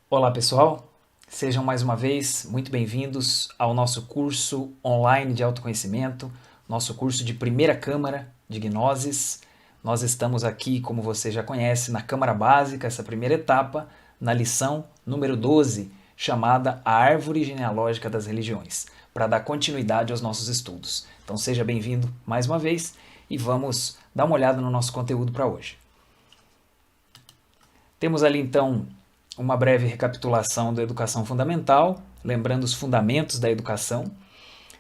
Olá pessoal, sejam mais uma vez muito bem-vindos ao nosso curso online de autoconhecimento, nosso curso de primeira câmara de Gnoses. Nós estamos aqui, como você já conhece, na Câmara Básica, essa primeira etapa, na lição número 12, chamada A Árvore Genealógica das Religiões, para dar continuidade aos nossos estudos. Então seja bem-vindo mais uma vez e vamos dar uma olhada no nosso conteúdo para hoje. Temos ali então uma breve recapitulação da educação fundamental, lembrando os fundamentos da educação.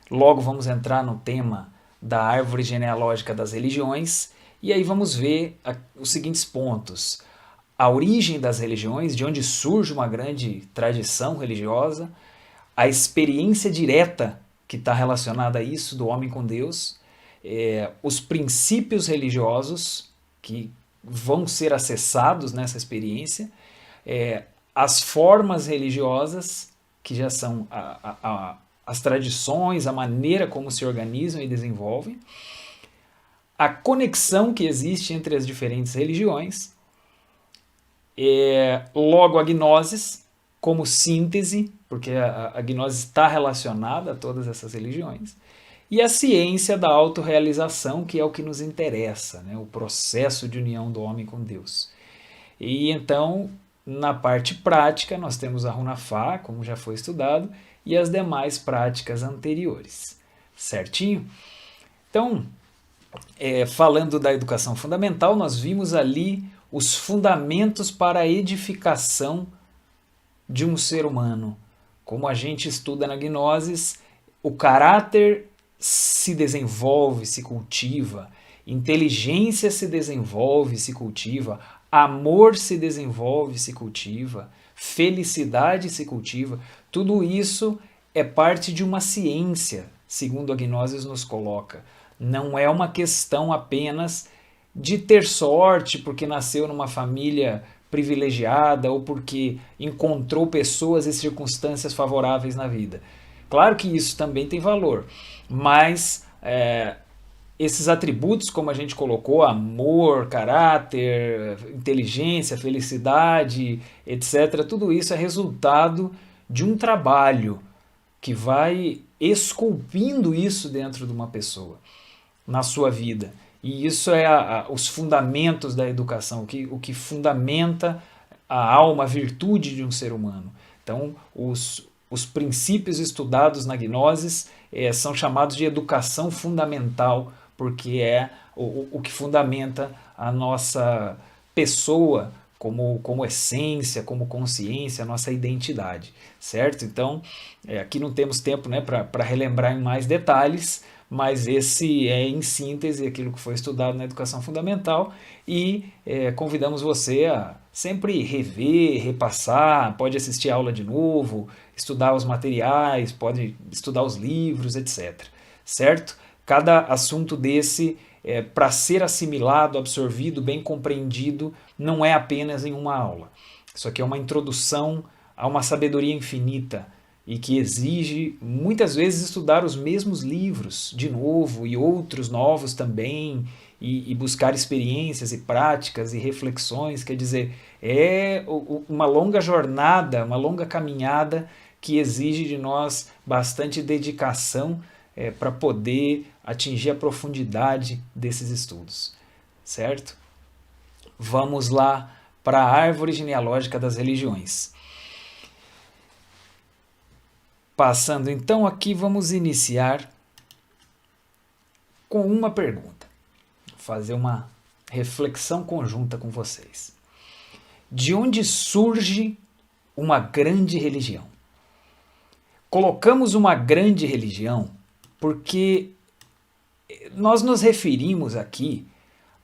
Logo vamos entrar no tema da árvore genealógica das religiões e aí vamos ver os seguintes pontos: a origem das religiões, de onde surge uma grande tradição religiosa, a experiência direta que está relacionada a isso do homem com Deus, os princípios religiosos que vão ser acessados nessa experiência, as formas religiosas, que já são as tradições, a maneira como se organizam e desenvolvem, a conexão que existe entre as diferentes religiões, logo a gnosis como síntese, porque a gnose está relacionada a todas essas religiões, e a ciência da autorrealização, que é o que nos interessa, né? O processo de união do homem com Deus. E então, na parte prática, nós temos a Runafá, como já foi estudado, e as demais práticas anteriores. Certinho? Então, falando da educação fundamental, nós vimos ali os fundamentos para a edificação de um ser humano. Como a gente estuda na Gnosis, o caráter se desenvolve, se cultiva, inteligência se desenvolve, se cultiva, amor se desenvolve, se cultiva, felicidade se cultiva. Tudo isso é parte de uma ciência, segundo a Gnosis nos coloca. Não é uma questão apenas de ter sorte porque nasceu numa família privilegiada ou porque encontrou pessoas e circunstâncias favoráveis na vida. Claro que isso também tem valor, mas esses atributos, como a gente colocou, amor, caráter, inteligência, felicidade, etc., tudo isso é resultado de um trabalho que vai esculpindo isso dentro de uma pessoa, na sua vida. E isso é os fundamentos da educação, o que fundamenta a alma, a virtude de um ser humano. Então, os princípios estudados na Gnosis são chamados de educação fundamental, porque é o que fundamenta a nossa pessoa como essência, como consciência, a nossa identidade, certo? Então, aqui não temos tempo, né, para relembrar em mais detalhes, mas esse é, em síntese, aquilo que foi estudado na educação fundamental e convidamos você a sempre rever, repassar, pode assistir a aula de novo, estudar os materiais, pode estudar os livros, etc. Certo? Cada assunto desse, para ser assimilado, absorvido, bem compreendido, não é apenas em uma aula. Isso aqui é uma introdução a uma sabedoria infinita e que exige muitas vezes estudar os mesmos livros de novo e outros novos também e buscar experiências e práticas e reflexões, quer dizer, é uma longa jornada, uma longa caminhada que exige de nós bastante dedicação para poder atingir a profundidade desses estudos, certo? Vamos lá para a árvore genealógica das religiões. Passando então aqui, vamos iniciar com uma pergunta. Vou fazer uma reflexão conjunta com vocês. De onde surge uma grande religião? Colocamos uma grande religião porque nós nos referimos aqui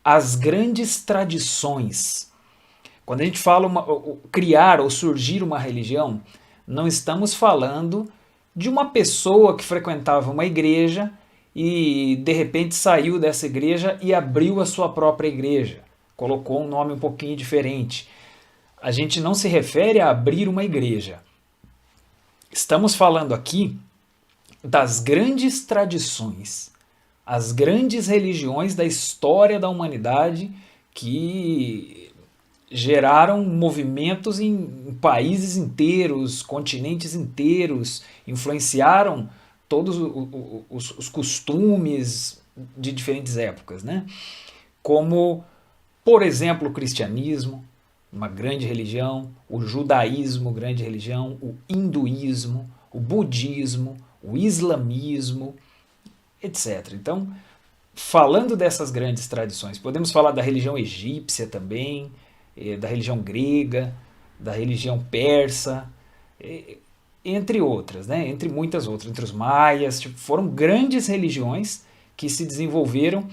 às grandes tradições. Quando a gente fala criar ou surgir uma religião, não estamos falando de uma pessoa que frequentava uma igreja e de repente saiu dessa igreja e abriu a sua própria igreja. Colocou um nome um pouquinho diferente. A gente não se refere a abrir uma igreja. Estamos falando aqui das grandes tradições, as grandes religiões da história da humanidade que geraram movimentos em países inteiros, continentes inteiros, influenciaram todos os costumes de diferentes épocas, né? Como, por exemplo, o cristianismo, uma grande religião, o judaísmo, grande religião, o hinduísmo, o budismo, o islamismo, etc. Então, falando dessas grandes tradições, podemos falar da religião egípcia também, da religião grega, da religião persa, entre outras, né? Entre muitas outras, entre os maias, tipo, foram grandes religiões que se desenvolveram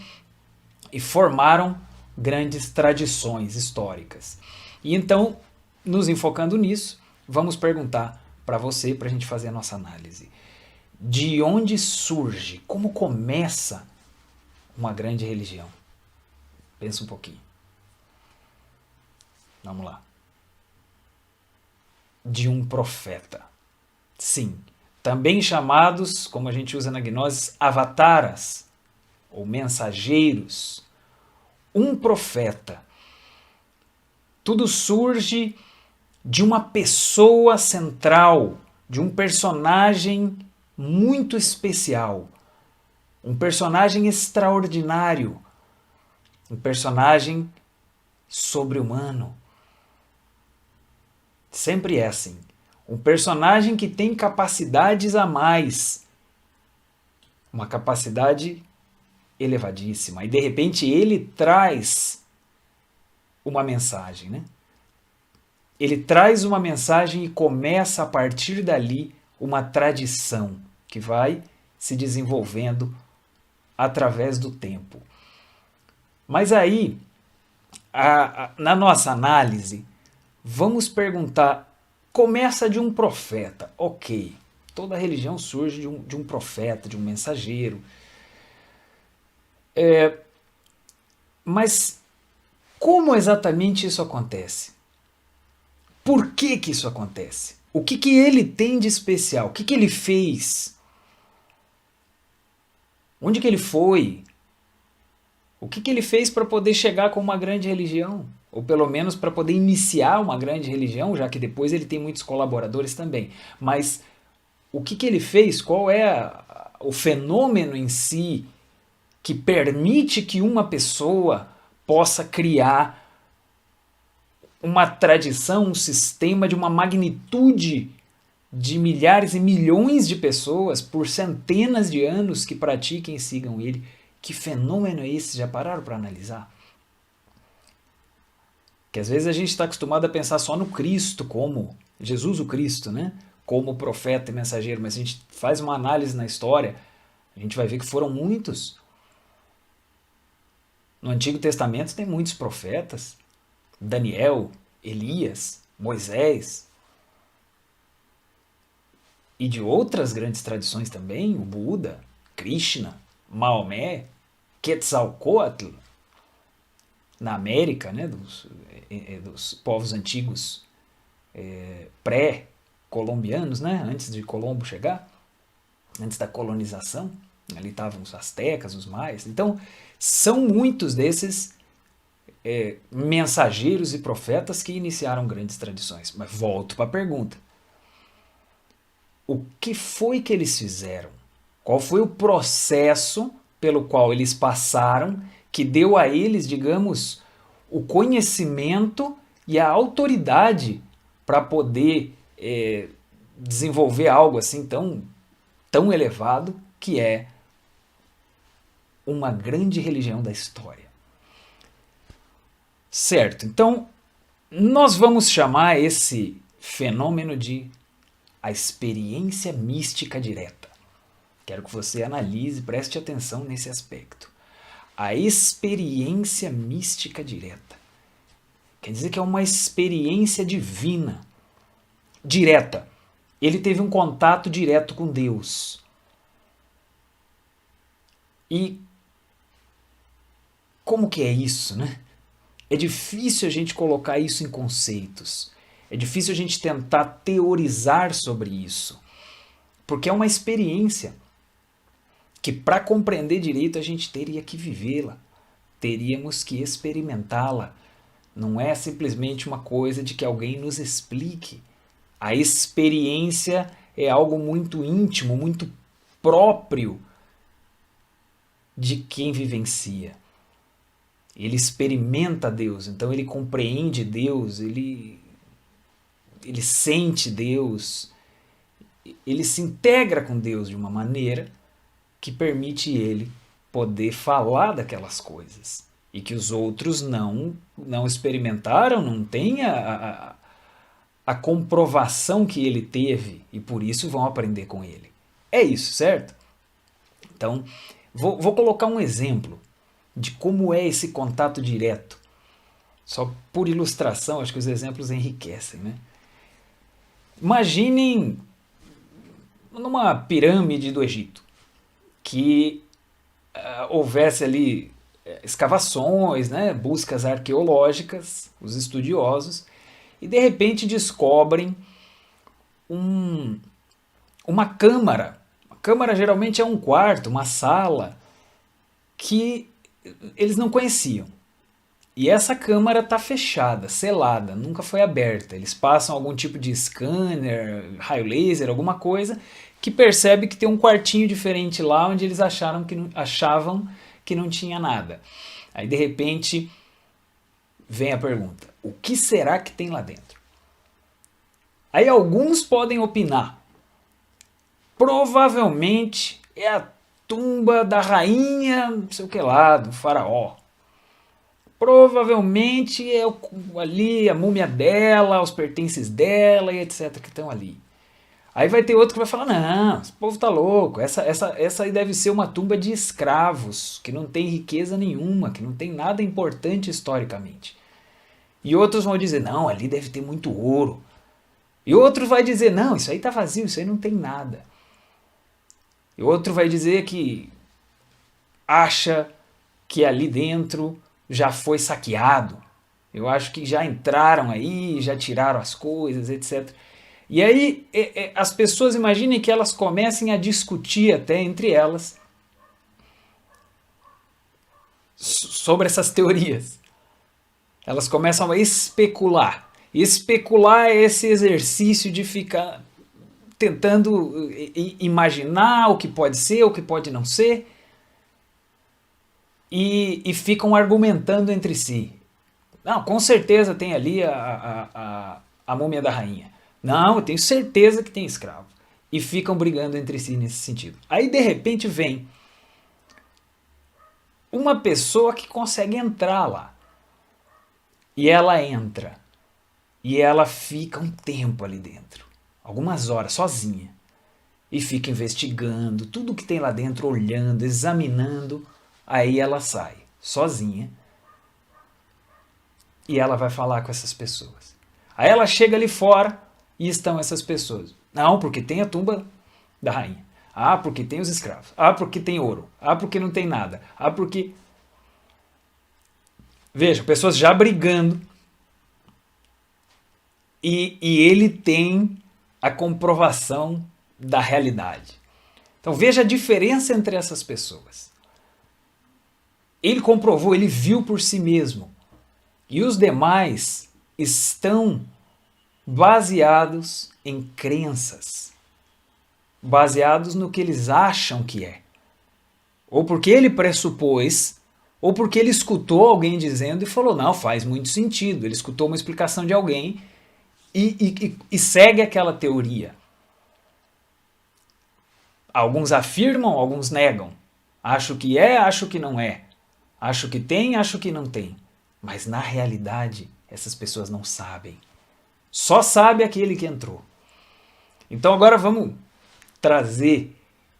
e formaram grandes tradições históricas. E então, nos enfocando nisso, vamos perguntar para você, para a gente fazer a nossa análise. De onde surge, como começa uma grande religião? Pensa um pouquinho. Vamos lá. De um profeta. Sim, também chamados, como a gente usa na gnose, avataras, ou mensageiros. Um profeta. Tudo surge de uma pessoa central, de um personagem muito especial, um personagem extraordinário, um personagem sobre-humano. Sempre é assim. Um personagem que tem capacidades a mais, uma capacidade elevadíssima, e de repente ele traz uma mensagem, né? Ele traz uma mensagem e começa a partir dali uma tradição que vai se desenvolvendo através do tempo. Mas aí, na nossa análise, vamos perguntar, começa de um profeta, ok, toda religião surge de um profeta, de um mensageiro, mas como exatamente isso acontece? Por que que isso acontece? O que que ele tem de especial? O que que ele fez? Onde que ele foi? O que que ele fez para poder chegar com uma grande religião? Ou pelo menos para poder iniciar uma grande religião, já que depois ele tem muitos colaboradores também. Mas o que que ele fez? Qual é o fenômeno em si que permite que uma pessoa possa criar uma tradição, um sistema de uma magnitude de milhares e milhões de pessoas por centenas de anos que pratiquem e sigam ele? Que fenômeno é esse? Já pararam para analisar? Que às vezes a gente está acostumado a pensar só no Cristo como Jesus o Cristo, né? Como profeta e mensageiro, mas a gente faz uma análise na história, a gente vai ver que foram muitos. No Antigo Testamento tem muitos profetas, Daniel, Elias, Moisés, e de outras grandes tradições também, o Buda, Krishna, Maomé, Quetzalcóatl, na América, né, dos povos antigos pré-colombianos, né, antes de Colombo chegar, antes da colonização, ali estavam os astecas, os maias. Então, são muitos desses mensageiros e profetas que iniciaram grandes tradições. Mas volto para a pergunta. O que foi que eles fizeram? Qual foi o processo pelo qual eles passaram que deu a eles, digamos, o conhecimento e a autoridade para poder desenvolver algo assim tão elevado que é uma grande religião da história? Certo, então nós vamos chamar esse fenômeno de a experiência mística direta. Quero que você analise, preste atenção nesse aspecto. A experiência mística direta. Quer dizer que é uma experiência divina, direta. Ele teve um contato direto com Deus. E como que é isso, né? É difícil a gente colocar isso em conceitos. É difícil a gente tentar teorizar sobre isso. Porque é uma experiência que, para compreender direito, a gente teria que vivê-la. Teríamos que experimentá-la Não é simplesmente uma coisa de que alguém nos explique. A experiência é algo muito íntimo, muito próprio de quem vivencia. Ele experimenta Deus, então ele compreende Deus, ele sente Deus, ele se integra com Deus de uma maneira que permite ele poder falar daquelas coisas. E que os outros não experimentaram, não têm a comprovação que ele teve e por isso vão aprender com ele. É isso, certo? Então, vou colocar um exemplo de como é esse contato direto. Só por ilustração, acho que os exemplos enriquecem, né? Imaginem numa pirâmide do Egito, que houvesse ali escavações, né, buscas arqueológicas, os estudiosos, e de repente descobrem uma câmara. A câmara geralmente é um quarto, uma sala, que eles não conheciam. E essa câmara está fechada, selada, nunca foi aberta. Eles passam algum tipo de scanner, raio laser, alguma coisa, que percebe que tem um quartinho diferente lá onde eles achavam que não tinha nada. Aí de repente vem a pergunta: o que será que tem lá dentro? Aí alguns podem opinar. Provavelmente é a tumba da rainha, não sei o que lá, do faraó. Provavelmente é ali a múmia dela, os pertences dela e etc. que estão ali. Aí vai ter outro que vai falar: não, esse povo tá louco, essa aí deve ser uma tumba de escravos, que não tem riqueza nenhuma, que não tem nada importante historicamente. E outros vão dizer: não, ali deve ter muito ouro. E outro vai dizer: não, isso aí tá vazio, isso aí não tem nada. E outro vai dizer que acha que ali dentro já foi saqueado. Eu acho que já entraram aí, já tiraram as coisas, etc. E aí as pessoas, imaginem que elas comecem a discutir até entre elas sobre essas teorias. Elas começam a especular. Especular é esse exercício de ficar tentando imaginar o que pode ser, o que pode não ser, e ficam argumentando entre si. Não, com certeza tem ali a múmia da rainha. Não, eu tenho certeza que tem escravo. E ficam brigando entre si nesse sentido. Aí de repente vem uma pessoa que consegue entrar lá. E ela entra. E ela fica um tempo ali dentro. Algumas horas, sozinha. E fica investigando tudo que tem lá dentro, olhando, examinando. Aí ela sai, sozinha. E ela vai falar com essas pessoas. Aí ela chega ali fora e estão essas pessoas. Não, porque tem a tumba da rainha. Ah, porque tem os escravos. Ah, porque tem ouro. Ah, porque não tem nada. Ah, porque... Veja, pessoas já brigando. E ele tem a comprovação da realidade. Então veja a diferença entre essas pessoas. Ele comprovou, ele viu por si mesmo. E os demais estão baseados em crenças. Baseados no que eles acham que é. Ou porque ele pressupôs, ou porque ele escutou alguém dizendo e falou: não, faz muito sentido. Ele escutou uma explicação de alguém e segue aquela teoria. Alguns afirmam, alguns negam. Acho que é, acho que não é. Acho que tem, acho que não tem. Mas na realidade, essas pessoas não sabem. Só sabe aquele que entrou. Então agora vamos trazer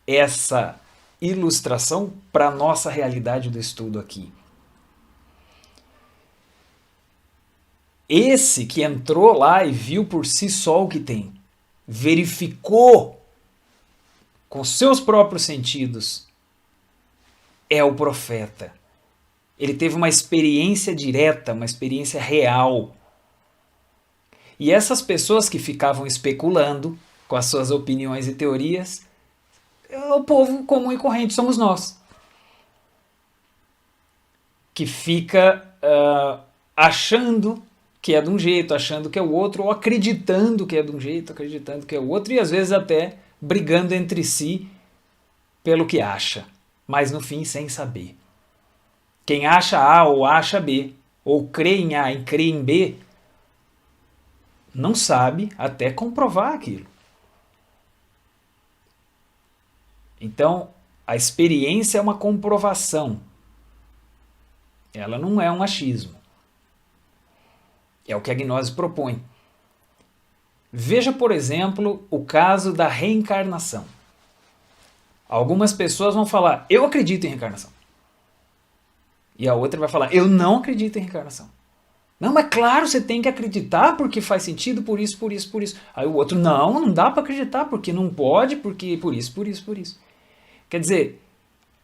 essa ilustração para a nossa realidade do estudo aqui. Esse que entrou lá e viu por si só o que tem, verificou com seus próprios sentidos, é o profeta. Ele teve uma experiência direta, uma experiência real. E essas pessoas que ficavam especulando com as suas opiniões e teorias, o povo comum e corrente, somos nós. Que fica achando que é de um jeito, achando que é o outro, ou acreditando que é de um jeito, acreditando que é o outro, e às vezes até brigando entre si pelo que acha, mas no fim sem saber. Quem acha A ou acha B, ou crê em A e crê em B, não sabe até comprovar aquilo. Então, a experiência é uma comprovação. Ela não é um achismo. É o que a gnose propõe. Veja, por exemplo, o caso da reencarnação. Algumas pessoas vão falar, eu acredito em reencarnação. E a outra vai falar, eu não acredito em reencarnação. Não, mas claro, você tem que acreditar porque faz sentido por isso, por isso, por isso. Aí o outro, não dá para acreditar porque não pode, porque por isso, por isso, por isso. Quer dizer,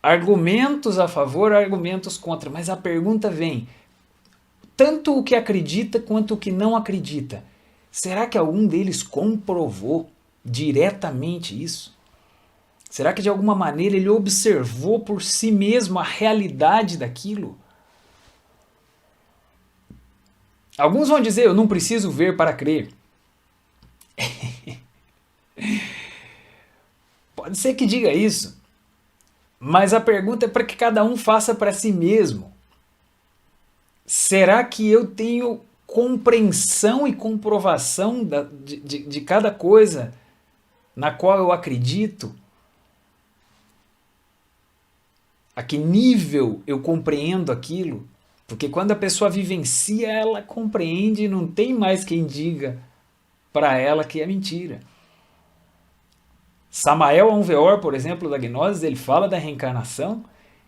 argumentos a favor, argumentos contra, mas a pergunta vem, tanto o que acredita quanto o que não acredita, será que algum deles comprovou diretamente isso? Será que de alguma maneira ele observou por si mesmo a realidade daquilo? Alguns vão dizer, eu não preciso ver para crer. Pode ser que diga isso, mas a pergunta é para que cada um faça para si mesmo. Será que eu tenho compreensão e comprovação de cada coisa na qual eu acredito? A que nível eu compreendo aquilo? Porque quando a pessoa vivencia, ela compreende e não tem mais quem diga para ela que é mentira. Samael Aunveor, por exemplo, da Gnose, ele fala da reencarnação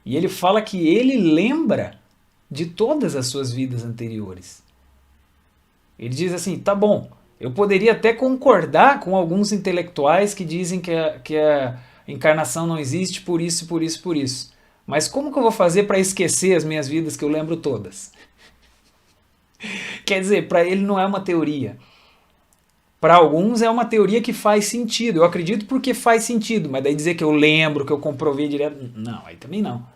e ele fala que ele lembra de todas as suas vidas anteriores. Ele diz assim, tá bom, eu poderia até concordar com alguns intelectuais que dizem que a encarnação não existe por isso, por isso, por isso. Mas como que eu vou fazer para esquecer as minhas vidas que eu lembro todas? Quer dizer, para ele não é uma teoria. Para alguns é uma teoria que faz sentido. Eu acredito porque faz sentido, mas daí dizer que eu lembro, que eu comprovei direto... Não, aí também não.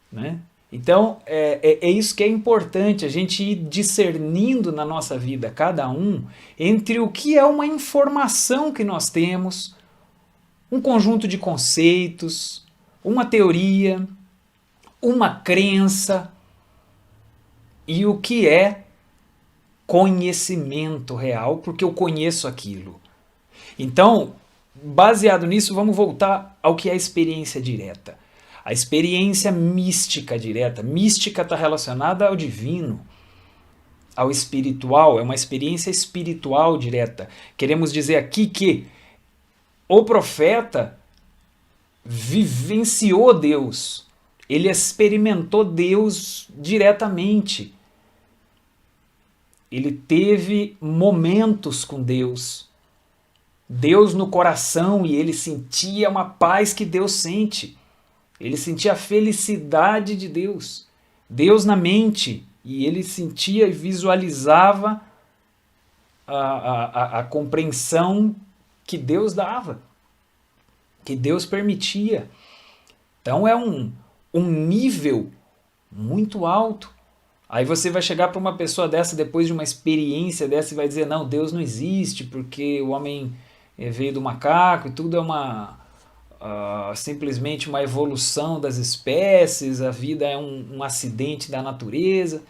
Né? Então, é isso que é importante, a gente ir discernindo na nossa vida, cada um, entre o que é uma informação que nós temos, um conjunto de conceitos, uma teoria, uma crença, e o que é conhecimento real, porque eu conheço aquilo. Então, baseado nisso, vamos voltar ao que é a experiência direta. A experiência mística direta. Mística está relacionada ao divino, ao espiritual, é uma experiência espiritual direta. Queremos dizer aqui que o profeta vivenciou Deus, ele experimentou Deus diretamente. Ele teve momentos com Deus. Deus no coração, e ele sentia uma paz que Deus sente. Ele sentia a felicidade de Deus. Deus na mente, e ele sentia e visualizava a compreensão que Deus dava, que Deus permitia. Então é um nível muito alto. Aí você vai chegar para uma pessoa dessa, depois de uma experiência dessa, e vai dizer, não, Deus não existe, porque o homem veio do macaco, e tudo é simplesmente uma evolução das espécies, a vida é um acidente da natureza,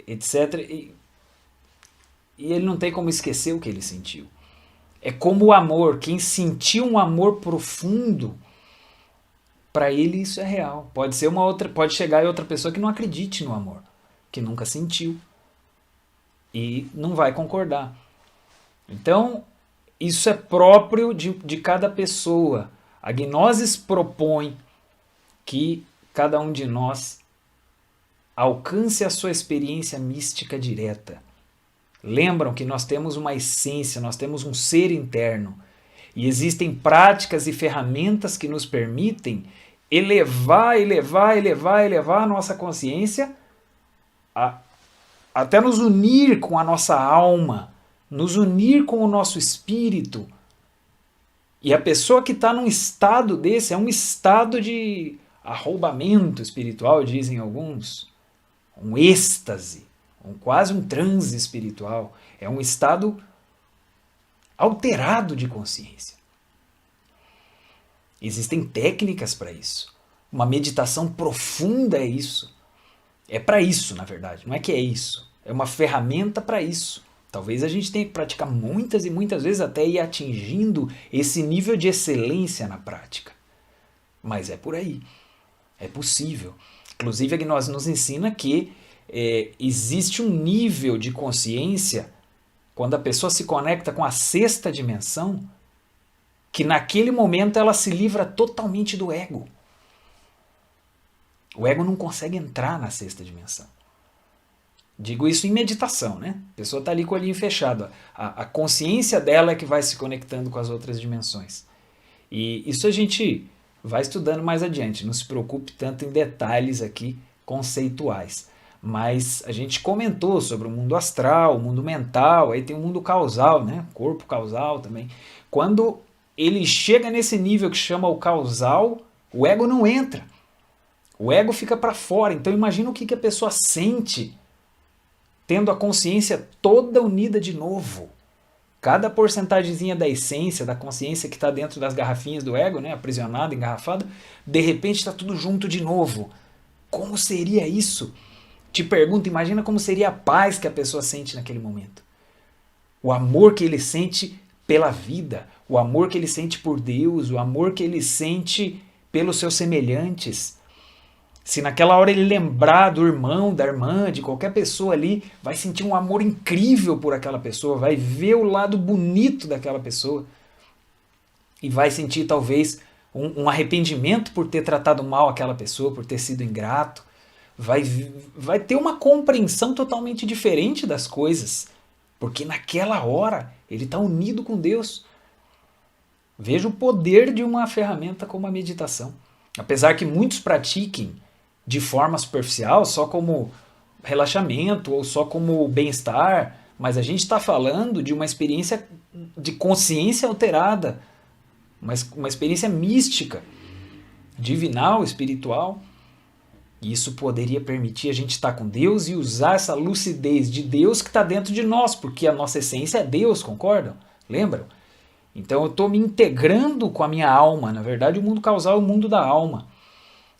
etc. E ele não tem como esquecer o que ele sentiu. É como o amor, quem sentiu um amor profundo, para ele isso é real. Pode chegar em outra pessoa que não acredite no amor, que nunca sentiu e não vai concordar. Então, isso é próprio de cada pessoa. A Gnosis propõe que cada um de nós alcance a sua experiência mística direta. Lembram que nós temos uma essência, nós temos um ser interno. E existem práticas e ferramentas que nos permitem elevar a nossa consciência até nos unir com a nossa alma, nos unir com o nosso espírito. E a pessoa que está num estado desse é um estado de arrombamento espiritual, dizem alguns, um êxtase, quase um transe espiritual. É um estado alterado de consciência. Existem técnicas para isso. Uma meditação profunda é isso. É para isso, na verdade. Não é que é isso. É uma ferramenta para isso. Talvez a gente tenha que praticar muitas e muitas vezes até ir atingindo esse nível de excelência na prática. Mas é por aí. É possível. Inclusive, a Gnose nos ensina que existe um nível de consciência, quando a pessoa se conecta com a sexta dimensão, que naquele momento ela se livra totalmente do ego. O ego não consegue entrar na sexta dimensão. Digo isso em meditação, né? A pessoa está ali com o olhinho fechado. A consciência dela é que vai se conectando com as outras dimensões. E isso a gente vai estudando mais adiante. Não se preocupe tanto em detalhes aqui conceituais. Mas a gente comentou sobre o mundo astral, o mundo mental, aí tem o mundo causal, né? Corpo causal também. Quando ele chega nesse nível que chama o causal, o ego não entra. O ego fica para fora. Então imagina o que a pessoa sente tendo a consciência toda unida de novo. Cada porcentagemzinha da essência, da consciência que está dentro das garrafinhas do ego, né, aprisionada, engarrafada, de repente está tudo junto de novo. Como seria isso? Te pergunto, imagina como seria a paz que a pessoa sente naquele momento. O amor que ele sente pela vida, o amor que ele sente por Deus, o amor que ele sente pelos seus semelhantes. Se naquela hora ele lembrar do irmão, da irmã, de qualquer pessoa ali, vai sentir um amor incrível por aquela pessoa, vai ver o lado bonito daquela pessoa e vai sentir talvez um arrependimento por ter tratado mal aquela pessoa, por ter sido ingrato. Vai ter uma compreensão totalmente diferente das coisas, porque naquela hora ele está unido com Deus. Veja o poder de uma ferramenta como a meditação. Apesar que muitos pratiquem de forma superficial, só como relaxamento ou só como bem-estar, mas a gente está falando de uma experiência de consciência alterada, uma experiência mística, divinal, espiritual. E isso poderia permitir a gente estar com Deus e usar essa lucidez de Deus que está dentro de nós, porque a nossa essência é Deus, concordam? Lembram? Então eu estou me integrando com a minha alma. Na verdade, o mundo causal é o mundo da alma.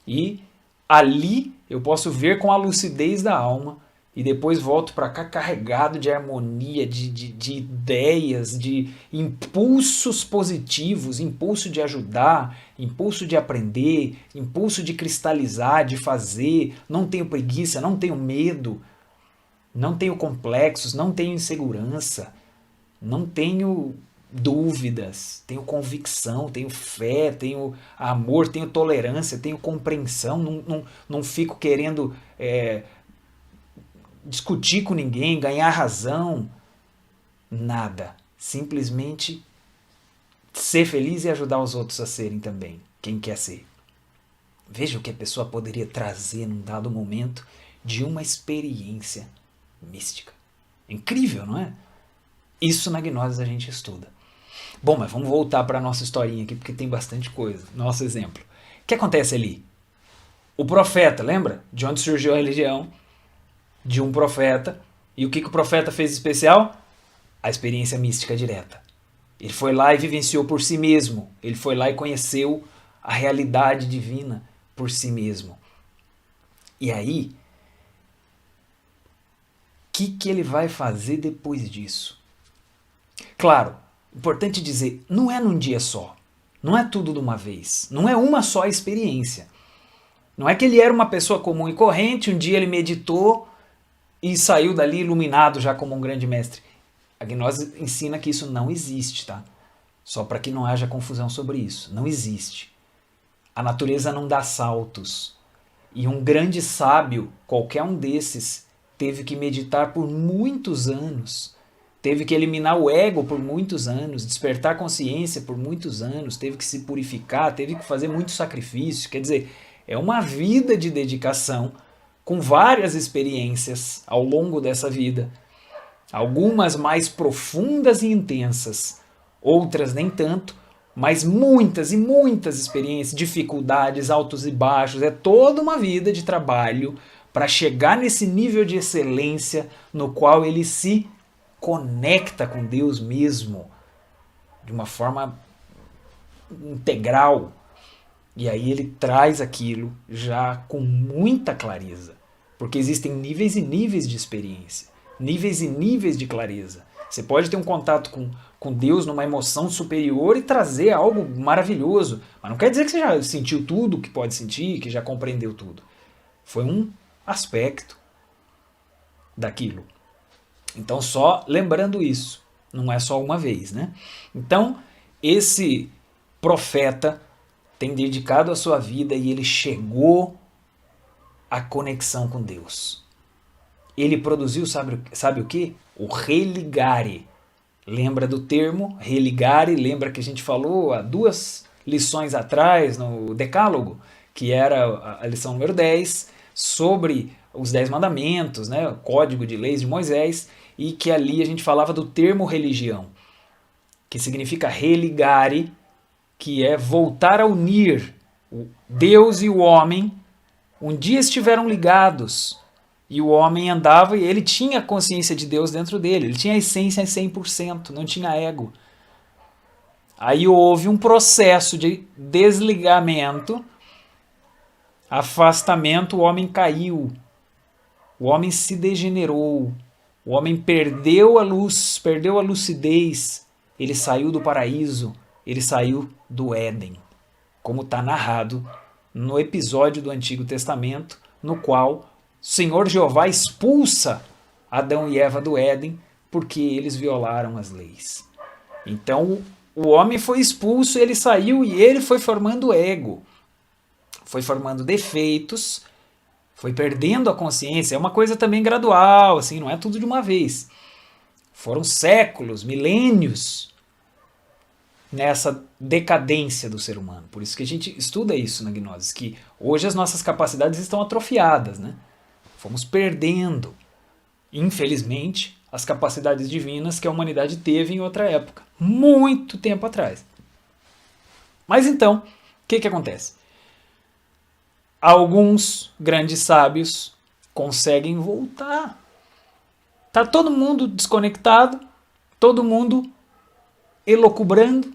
E ali eu posso ver com a lucidez da alma e depois volto para cá carregado de harmonia, de ideias, de impulsos positivos, impulso de ajudar, impulso de aprender, impulso de cristalizar, de fazer. Não tenho preguiça, não tenho medo, não tenho complexos, não tenho insegurança, não tenho dúvidas, tenho convicção, tenho fé, tenho amor, tenho tolerância, tenho compreensão, não fico querendo discutir com ninguém, ganhar razão, nada. Simplesmente ser feliz e ajudar os outros a serem também, quem quer ser. Veja o que a pessoa poderia trazer num dado momento de uma experiência mística. Incrível, não é? Isso na Gnose a gente estuda. Bom, mas vamos voltar para a nossa historinha aqui, porque tem bastante coisa. Nosso exemplo. O que acontece ali? O profeta, lembra? De onde surgiu a religião? De um profeta. E o que o profeta fez de especial? A experiência mística direta. Ele foi lá e vivenciou por si mesmo. Ele foi lá e conheceu a realidade divina por si mesmo. E aí, o que ele vai fazer depois disso? Claro, importante dizer, não é num dia só. Não é tudo de uma vez. Não é uma só experiência. Não é que ele era uma pessoa comum e corrente, um dia ele meditou e saiu dali iluminado já como um grande mestre. A Gnose ensina que isso não existe, tá? Só para que não haja confusão sobre isso. Não existe. A natureza não dá saltos. E um grande sábio, qualquer um desses, teve que meditar por muitos anos. Teve que eliminar o ego por muitos anos, despertar consciência por muitos anos, teve que se purificar, teve que fazer muito sacrifício. Quer dizer, é uma vida de dedicação, com várias experiências ao longo dessa vida. Algumas mais profundas e intensas, outras nem tanto, mas muitas e muitas experiências, dificuldades, altos e baixos. É toda uma vida de trabalho para chegar nesse nível de excelência no qual ele se conecta com Deus mesmo de uma forma integral. E aí ele traz aquilo já com muita clareza. Porque existem níveis e níveis de experiência, níveis e níveis de clareza. Você pode ter um contato com Deus numa emoção superior e trazer algo maravilhoso. Mas não quer dizer que você já sentiu tudo que pode sentir, que já compreendeu tudo. Foi um aspecto daquilo. Então, só lembrando isso. Não é só uma vez, né? Então, esse profeta tem dedicado a sua vida e ele chegou à conexão com Deus. Ele produziu, sabe o que? O religare. Lembra do termo religare? Lembra que a gente falou há 2 lições atrás no Decálogo, que era a lição número 10, sobre os 10 mandamentos, né? O código de leis de Moisés, e que ali a gente falava do termo religião, que significa religare, que é voltar a unir o Deus e o homem. Um dia estiveram ligados e o homem andava e ele tinha a consciência de Deus dentro dele, ele tinha a essência 100%, não tinha ego. Aí houve um processo de desligamento, afastamento, o homem caiu, o homem se degenerou, o homem perdeu a luz, perdeu a lucidez, ele saiu do paraíso, ele saiu do Éden, como está narrado no episódio do Antigo Testamento, no qual o Senhor Jeová expulsa Adão e Eva do Éden porque eles violaram as leis. Então o homem foi expulso, ele saiu e ele foi formando ego, foi formando defeitos, foi perdendo a consciência. É uma coisa também gradual, assim, não é tudo de uma vez. Foram séculos, milênios nessa decadência do ser humano. Por isso que a gente estuda isso na Gnose, que hoje as nossas capacidades estão atrofiadas, né? Fomos perdendo, infelizmente, as capacidades divinas que a humanidade teve em outra época, muito tempo atrás. Mas então, o que acontece? Alguns grandes sábios conseguem voltar. Tá todo mundo desconectado, todo mundo elocubrando,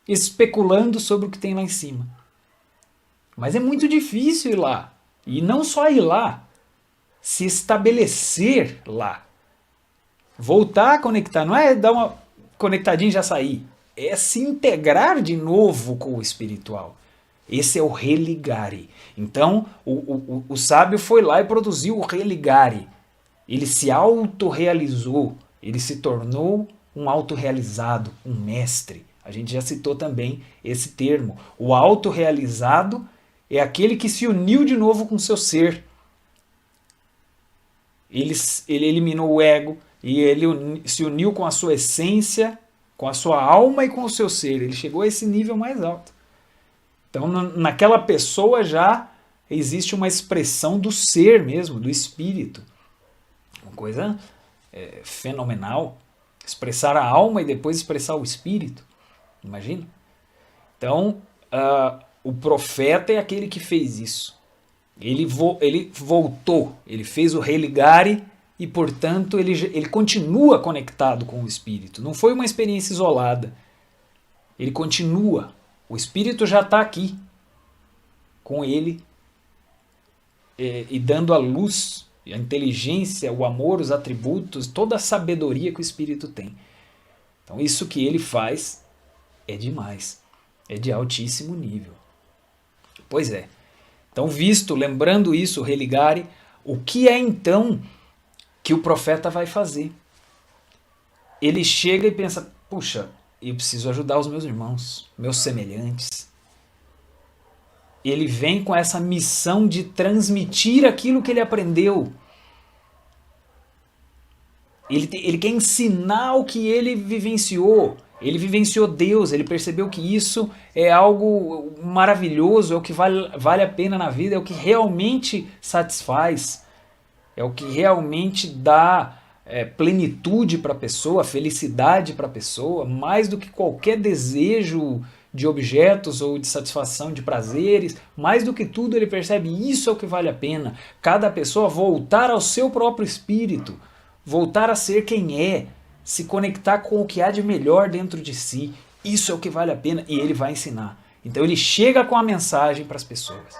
especulando sobre o que tem lá em cima. Mas é muito difícil ir lá. E não só ir lá, se estabelecer lá. Voltar a conectar, não é dar uma conectadinha e já sair. É se integrar de novo com o espiritual. Esse é o religare. Então, o sábio foi lá e produziu o religare. Ele se autorrealizou, ele se tornou um autorrealizado, um mestre. A gente já citou também esse termo. O autorrealizado é aquele que se uniu de novo com o seu ser. Ele eliminou o ego e ele se uniu com a sua essência, com a sua alma e com o seu ser. Ele chegou a esse nível mais alto. Então, naquela pessoa já existe uma expressão do ser mesmo, do espírito. Uma coisa fenomenal. Expressar a alma e depois expressar o espírito. Imagina? Então, o profeta é aquele que fez isso. Ele voltou, ele fez o religare e, portanto, ele continua conectado com o espírito. Não foi uma experiência isolada. Ele continua. O espírito já está aqui com ele e dando a luz, a inteligência, o amor, os atributos, toda a sabedoria que o espírito tem. Então isso que ele faz é demais, é de altíssimo nível. Pois é. Então, lembrando isso, religare, o que é então que o profeta vai fazer? Ele chega e pensa, puxa, eu preciso ajudar os meus irmãos, meus semelhantes. Ele vem com essa missão de transmitir aquilo que ele aprendeu. Ele quer ensinar o que ele vivenciou. Ele vivenciou Deus, ele percebeu que isso é algo maravilhoso, é o que vale a pena na vida, é o que realmente satisfaz, é o que realmente dá plenitude para a pessoa, felicidade para a pessoa, mais do que qualquer desejo de objetos ou de satisfação de prazeres. Mais do que tudo, ele percebe isso é o que vale a pena. Cada pessoa voltar ao seu próprio espírito, voltar a ser quem é, se conectar com o que há de melhor dentro de si. Isso é o que vale a pena e ele vai ensinar. Então ele chega com a mensagem para as pessoas.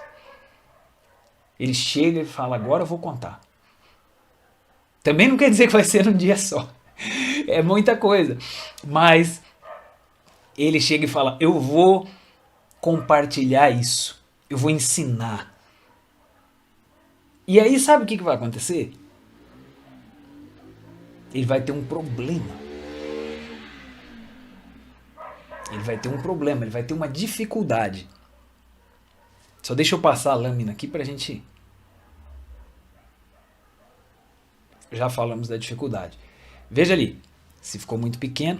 Ele chega e fala, agora eu vou contar. Também não quer dizer que vai ser num dia só. É muita coisa. Mas ele chega e fala, eu vou compartilhar isso. Eu vou ensinar. E aí sabe o que vai acontecer? Ele vai ter um problema. Ele vai ter um problema, ele vai ter uma dificuldade. Só deixa eu passar a lâmina aqui pra gente... Já falamos da dificuldade. Veja ali, se ficou muito pequeno.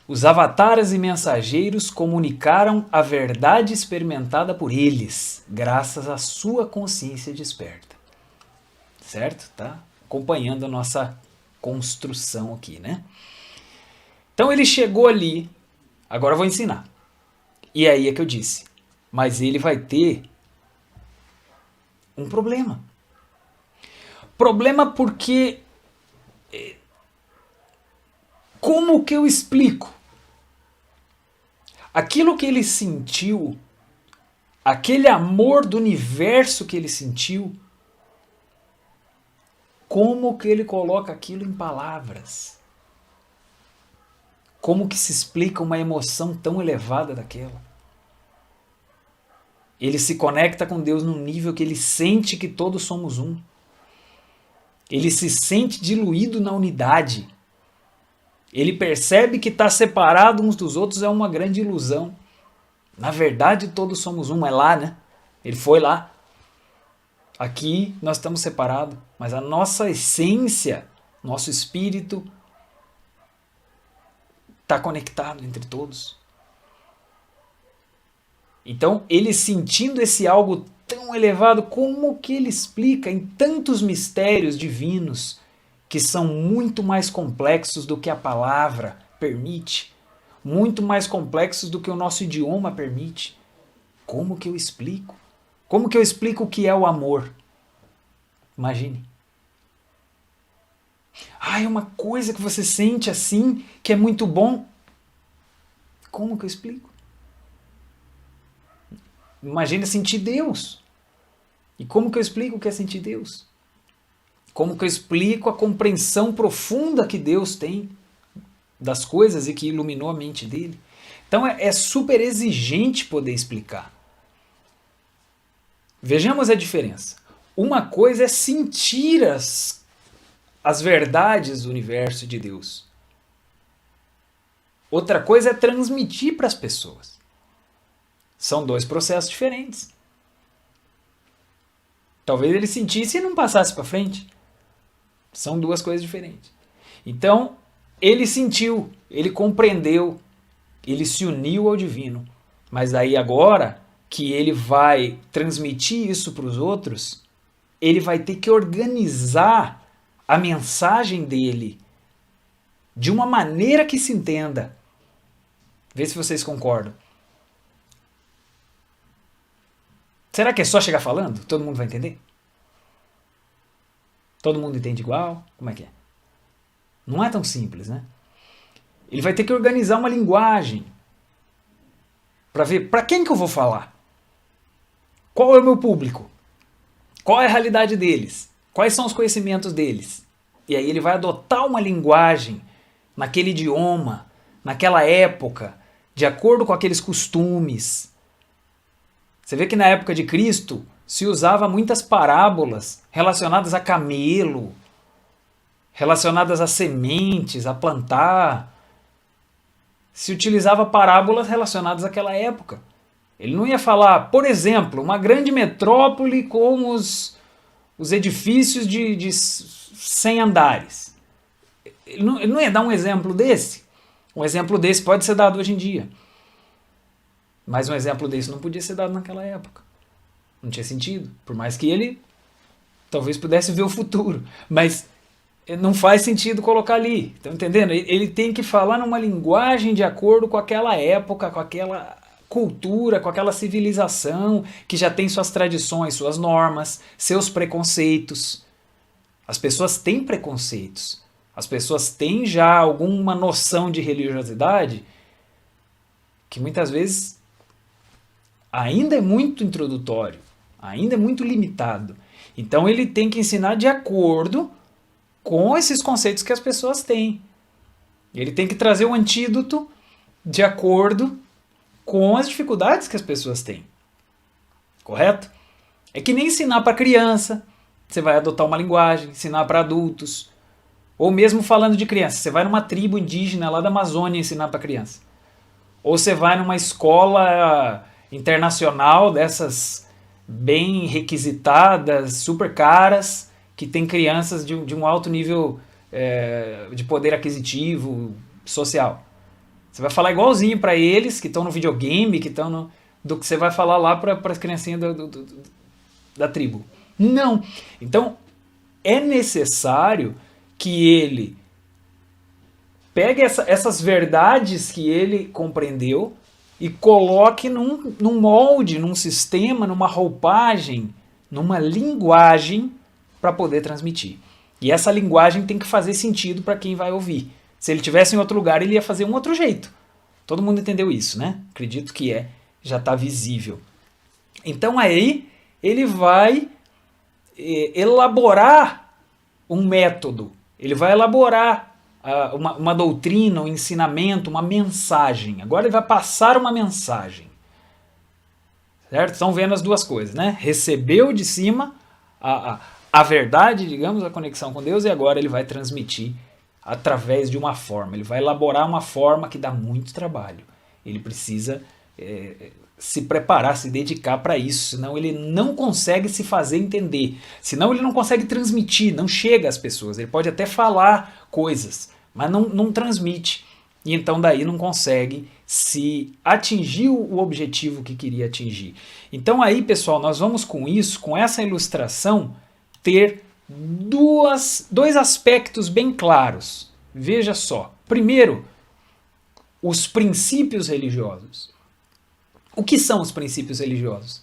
Os avatares e mensageiros comunicaram a verdade experimentada por eles, graças à sua consciência desperta. Certo? Tá acompanhando a nossa construção aqui, né? Então ele chegou ali, agora eu vou ensinar. E aí é que eu disse, mas ele vai ter um problema. Problema porque... Como que eu explico? Aquilo que ele sentiu, aquele amor do universo que ele sentiu, como que ele coloca aquilo em palavras? Como que se explica uma emoção tão elevada daquela? Ele se conecta com Deus num nível que ele sente que todos somos um. Ele se sente diluído na unidade. Ele percebe que estar separado uns dos outros é uma grande ilusão. Na verdade, todos somos um. É lá, né? Ele foi lá. Aqui nós estamos separados. Mas a nossa essência, nosso espírito, está conectado entre todos. Então, ele sentindo esse algo tão elevado, como que ele explica em tantos mistérios divinos que são muito mais complexos do que a palavra permite, muito mais complexos do que o nosso idioma permite? Como que eu explico? Como que eu explico o que é o amor? Imagine. Ah, é uma coisa que você sente assim, que é muito bom. Como que eu explico? Imagina sentir Deus. E como que eu explico o que é sentir Deus? Como que eu explico a compreensão profunda que Deus tem das coisas e que iluminou a mente dele? Então é super exigente poder explicar. Vejamos a diferença. Uma coisa é sentir as verdades do universo de Deus. Outra coisa é transmitir para as pessoas. São dois processos diferentes. Talvez ele sentisse e não passasse para frente. São duas coisas diferentes. Então, ele sentiu, ele compreendeu, ele se uniu ao divino. Mas aí agora que ele vai transmitir isso para os outros, ele vai ter que organizar a mensagem dele de uma maneira que se entenda. Vê se vocês concordam. Será que é só chegar falando? Todo mundo vai entender? Todo mundo entende igual? Como é que é? Não é tão simples, né? Ele vai ter que organizar uma linguagem para ver para quem que eu vou falar. Qual é o meu público? Qual é a realidade deles? Quais são os conhecimentos deles? E aí ele vai adotar uma linguagem naquele idioma, naquela época, de acordo com aqueles costumes. Você vê que na época de Cristo se usava muitas parábolas relacionadas a camelo, relacionadas a sementes, a plantar. Se utilizava parábolas relacionadas àquela época. Ele não ia falar, por exemplo, uma grande metrópole com os edifícios de 100 andares. Ele não ia dar um exemplo desse. Um exemplo desse pode ser dado hoje em dia. Mas um exemplo desse não podia ser dado naquela época. Não tinha sentido. Por mais que ele talvez pudesse ver o futuro. Mas não faz sentido colocar ali. Estão entendendo? Ele tem que falar numa linguagem de acordo com aquela época, com aquela cultura, com aquela civilização que já tem suas tradições, suas normas, seus preconceitos. As pessoas têm preconceitos. As pessoas têm já alguma noção de religiosidade que muitas vezes ainda é muito introdutório, ainda é muito limitado. Então ele tem que ensinar de acordo com esses conceitos que as pessoas têm. Ele tem que trazer o antídoto de acordo com as dificuldades que as pessoas têm. Correto? É que nem ensinar para criança, você vai adotar uma linguagem, ensinar para adultos, ou mesmo falando de criança, você vai numa tribo indígena lá da Amazônia ensinar para criança. Ou você vai numa escola internacional dessas bem requisitadas, super caras, que tem crianças de um alto nível de poder aquisitivo, social. Você vai falar igualzinho para eles que estão no videogame, que estão do que você vai falar lá para as criancinhas da tribo. Não. Então, é necessário que ele pegue essas verdades que ele compreendeu e coloque num molde, num sistema, numa roupagem, numa linguagem para poder transmitir. E essa linguagem tem que fazer sentido para quem vai ouvir. Se ele estivesse em outro lugar, ele ia fazer um outro jeito. Todo mundo entendeu isso, né? Acredito que já está visível. Então aí ele vai elaborar um método, ele vai elaborar uma doutrina, um ensinamento, uma mensagem. Agora ele vai passar uma mensagem. Certo? Estão vendo as duas coisas, né? Recebeu de cima a verdade, digamos, a conexão com Deus, e agora ele vai transmitir através de uma forma. Ele vai elaborar uma forma que dá muito trabalho. Ele precisa se preparar, se dedicar para isso, senão ele não consegue se fazer entender, senão ele não consegue transmitir, não chega às pessoas. Ele pode até falar coisas, mas não transmite, e então daí não consegue se atingir o objetivo que queria atingir. Então aí, pessoal, nós vamos com isso, com essa ilustração, ter dois aspectos bem claros. Veja só. Primeiro, os princípios religiosos. O que são os princípios religiosos?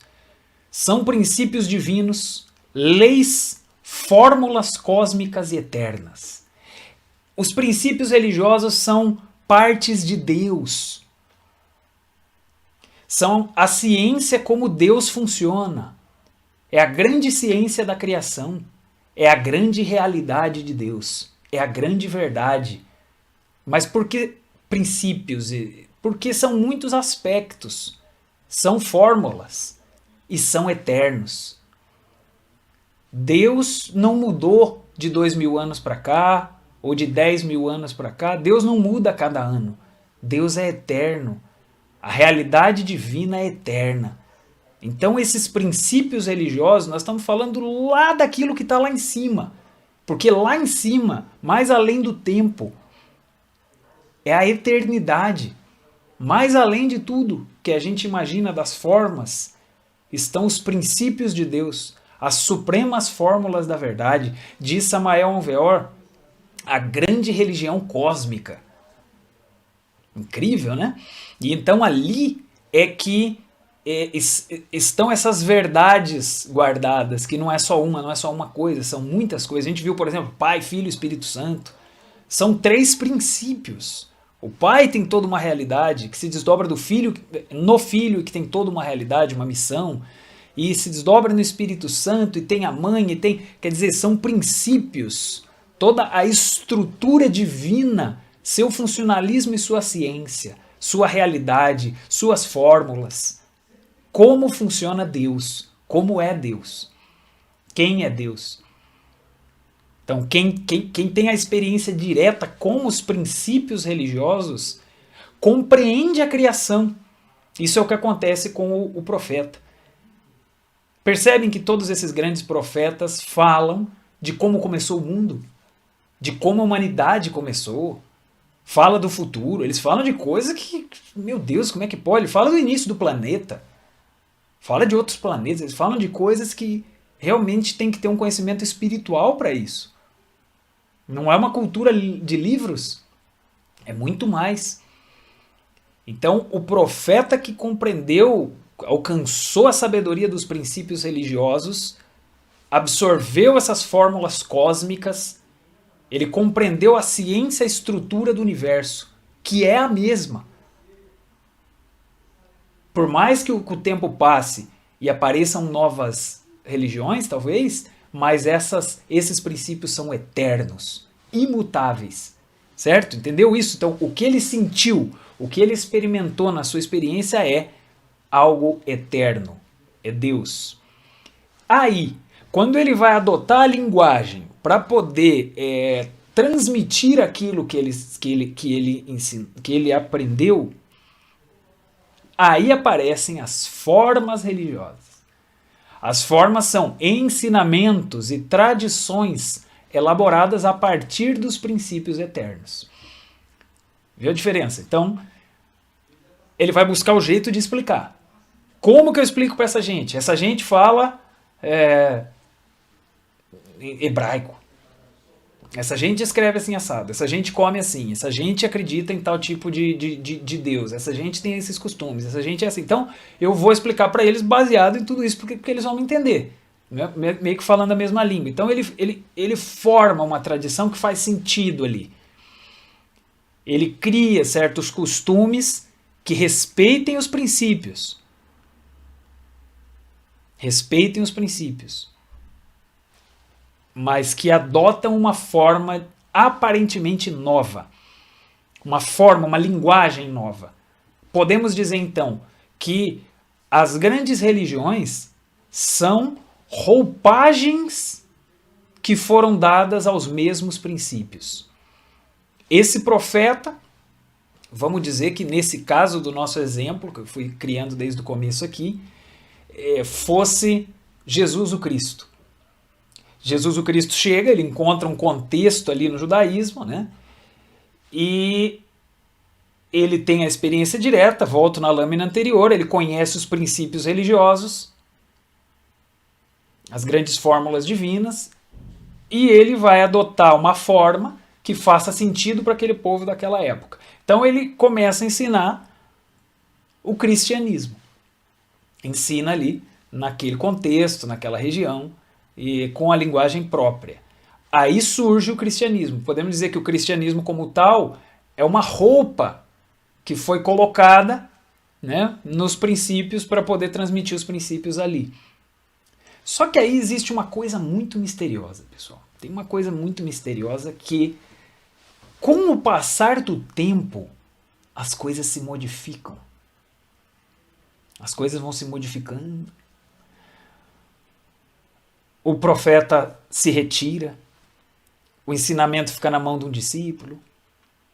São princípios divinos, leis, fórmulas cósmicas e eternas. Os princípios religiosos são partes de Deus. São a ciência como Deus funciona. É a grande ciência da criação. É a grande realidade de Deus. É a grande verdade. Mas por que princípios? Porque são muitos aspectos. São fórmulas. E são eternos. Deus não mudou de 2000 anos para cá, ou de 10.000 anos para cá. Deus não muda a cada ano. Deus é eterno. A realidade divina é eterna. Então esses princípios religiosos, nós estamos falando lá daquilo que está lá em cima. Porque lá em cima, mais além do tempo, é a eternidade. Mais além de tudo que a gente imagina das formas, estão os princípios de Deus, as supremas fórmulas da verdade. Diz Samael Aun Weor, a grande religião cósmica. Incrível, né? E então ali é que estão essas verdades guardadas, que não é só uma coisa, são muitas coisas. A gente viu, por exemplo, Pai, Filho e Espírito Santo. São 3 princípios. O Pai tem toda uma realidade que se desdobra no Filho, que tem toda uma realidade, uma missão, e se desdobra no Espírito Santo, e tem a Mãe, quer dizer, são princípios, toda a estrutura divina, seu funcionalismo e sua ciência, sua realidade, suas fórmulas. Como funciona Deus? Como é Deus? Quem é Deus? Então, quem tem a experiência direta com os princípios religiosos compreende a criação. Isso é o que acontece com o profeta. Percebem que todos esses grandes profetas falam de como começou o mundo, de como a humanidade começou, fala do futuro, eles falam de coisas que, meu Deus, como é que pode? Ele fala do início do planeta, fala de outros planetas, eles falam de coisas que realmente tem que ter um conhecimento espiritual para isso. Não é uma cultura de livros, é muito mais. Então, o profeta que compreendeu, alcançou a sabedoria dos princípios religiosos, absorveu essas fórmulas cósmicas, ele compreendeu a ciência e a estrutura do universo, que é a mesma. Por mais que o tempo passe e apareçam novas religiões, talvez, mas esses princípios são eternos, imutáveis. Certo? Entendeu isso? Então, o que ele sentiu, o que ele experimentou na sua experiência é algo eterno, é Deus. Aí, quando ele vai adotar a linguagem para poder transmitir aquilo que ele aprendeu, aí aparecem as formas religiosas. As formas são ensinamentos e tradições elaboradas a partir dos princípios eternos. Viu a diferença? Então, ele vai buscar o jeito de explicar. Como que eu explico para essa gente? Essa gente fala hebraico. Essa gente escreve assim assado. Essa gente come assim. Essa gente acredita em tal tipo de Deus. Essa gente tem esses costumes. Essa gente é assim. Então, eu vou explicar para eles baseado em tudo isso, porque eles vão me entender. Meio que falando a mesma língua. Então, ele forma uma tradição que faz sentido ali. Ele cria certos costumes que respeitem os princípios. Respeitem os princípios. Mas que adotam uma forma aparentemente nova. Uma forma, uma linguagem nova. Podemos dizer, então, que as grandes religiões são roupagens que foram dadas aos mesmos princípios. Esse profeta, vamos dizer que nesse caso do nosso exemplo, que eu fui criando desde o começo aqui, fosse Jesus o Cristo. Jesus o Cristo chega, ele encontra um contexto ali no judaísmo, né? E ele tem a experiência direta, volto na lâmina anterior, ele conhece os princípios religiosos, as grandes fórmulas divinas, e ele vai adotar uma forma que faça sentido para aquele povo daquela época. Então ele começa a ensinar o cristianismo. Ensina ali, naquele contexto, naquela região, e com a linguagem própria. Aí surge o cristianismo. Podemos dizer que o cristianismo como tal é uma roupa que foi colocada, né, nos princípios para poder transmitir os princípios ali. Só que aí existe uma coisa muito misteriosa, pessoal. Tem uma coisa muito misteriosa que, com o passar do tempo, as coisas se modificam. As coisas vão se modificando. O profeta se retira, o ensinamento fica na mão de um discípulo,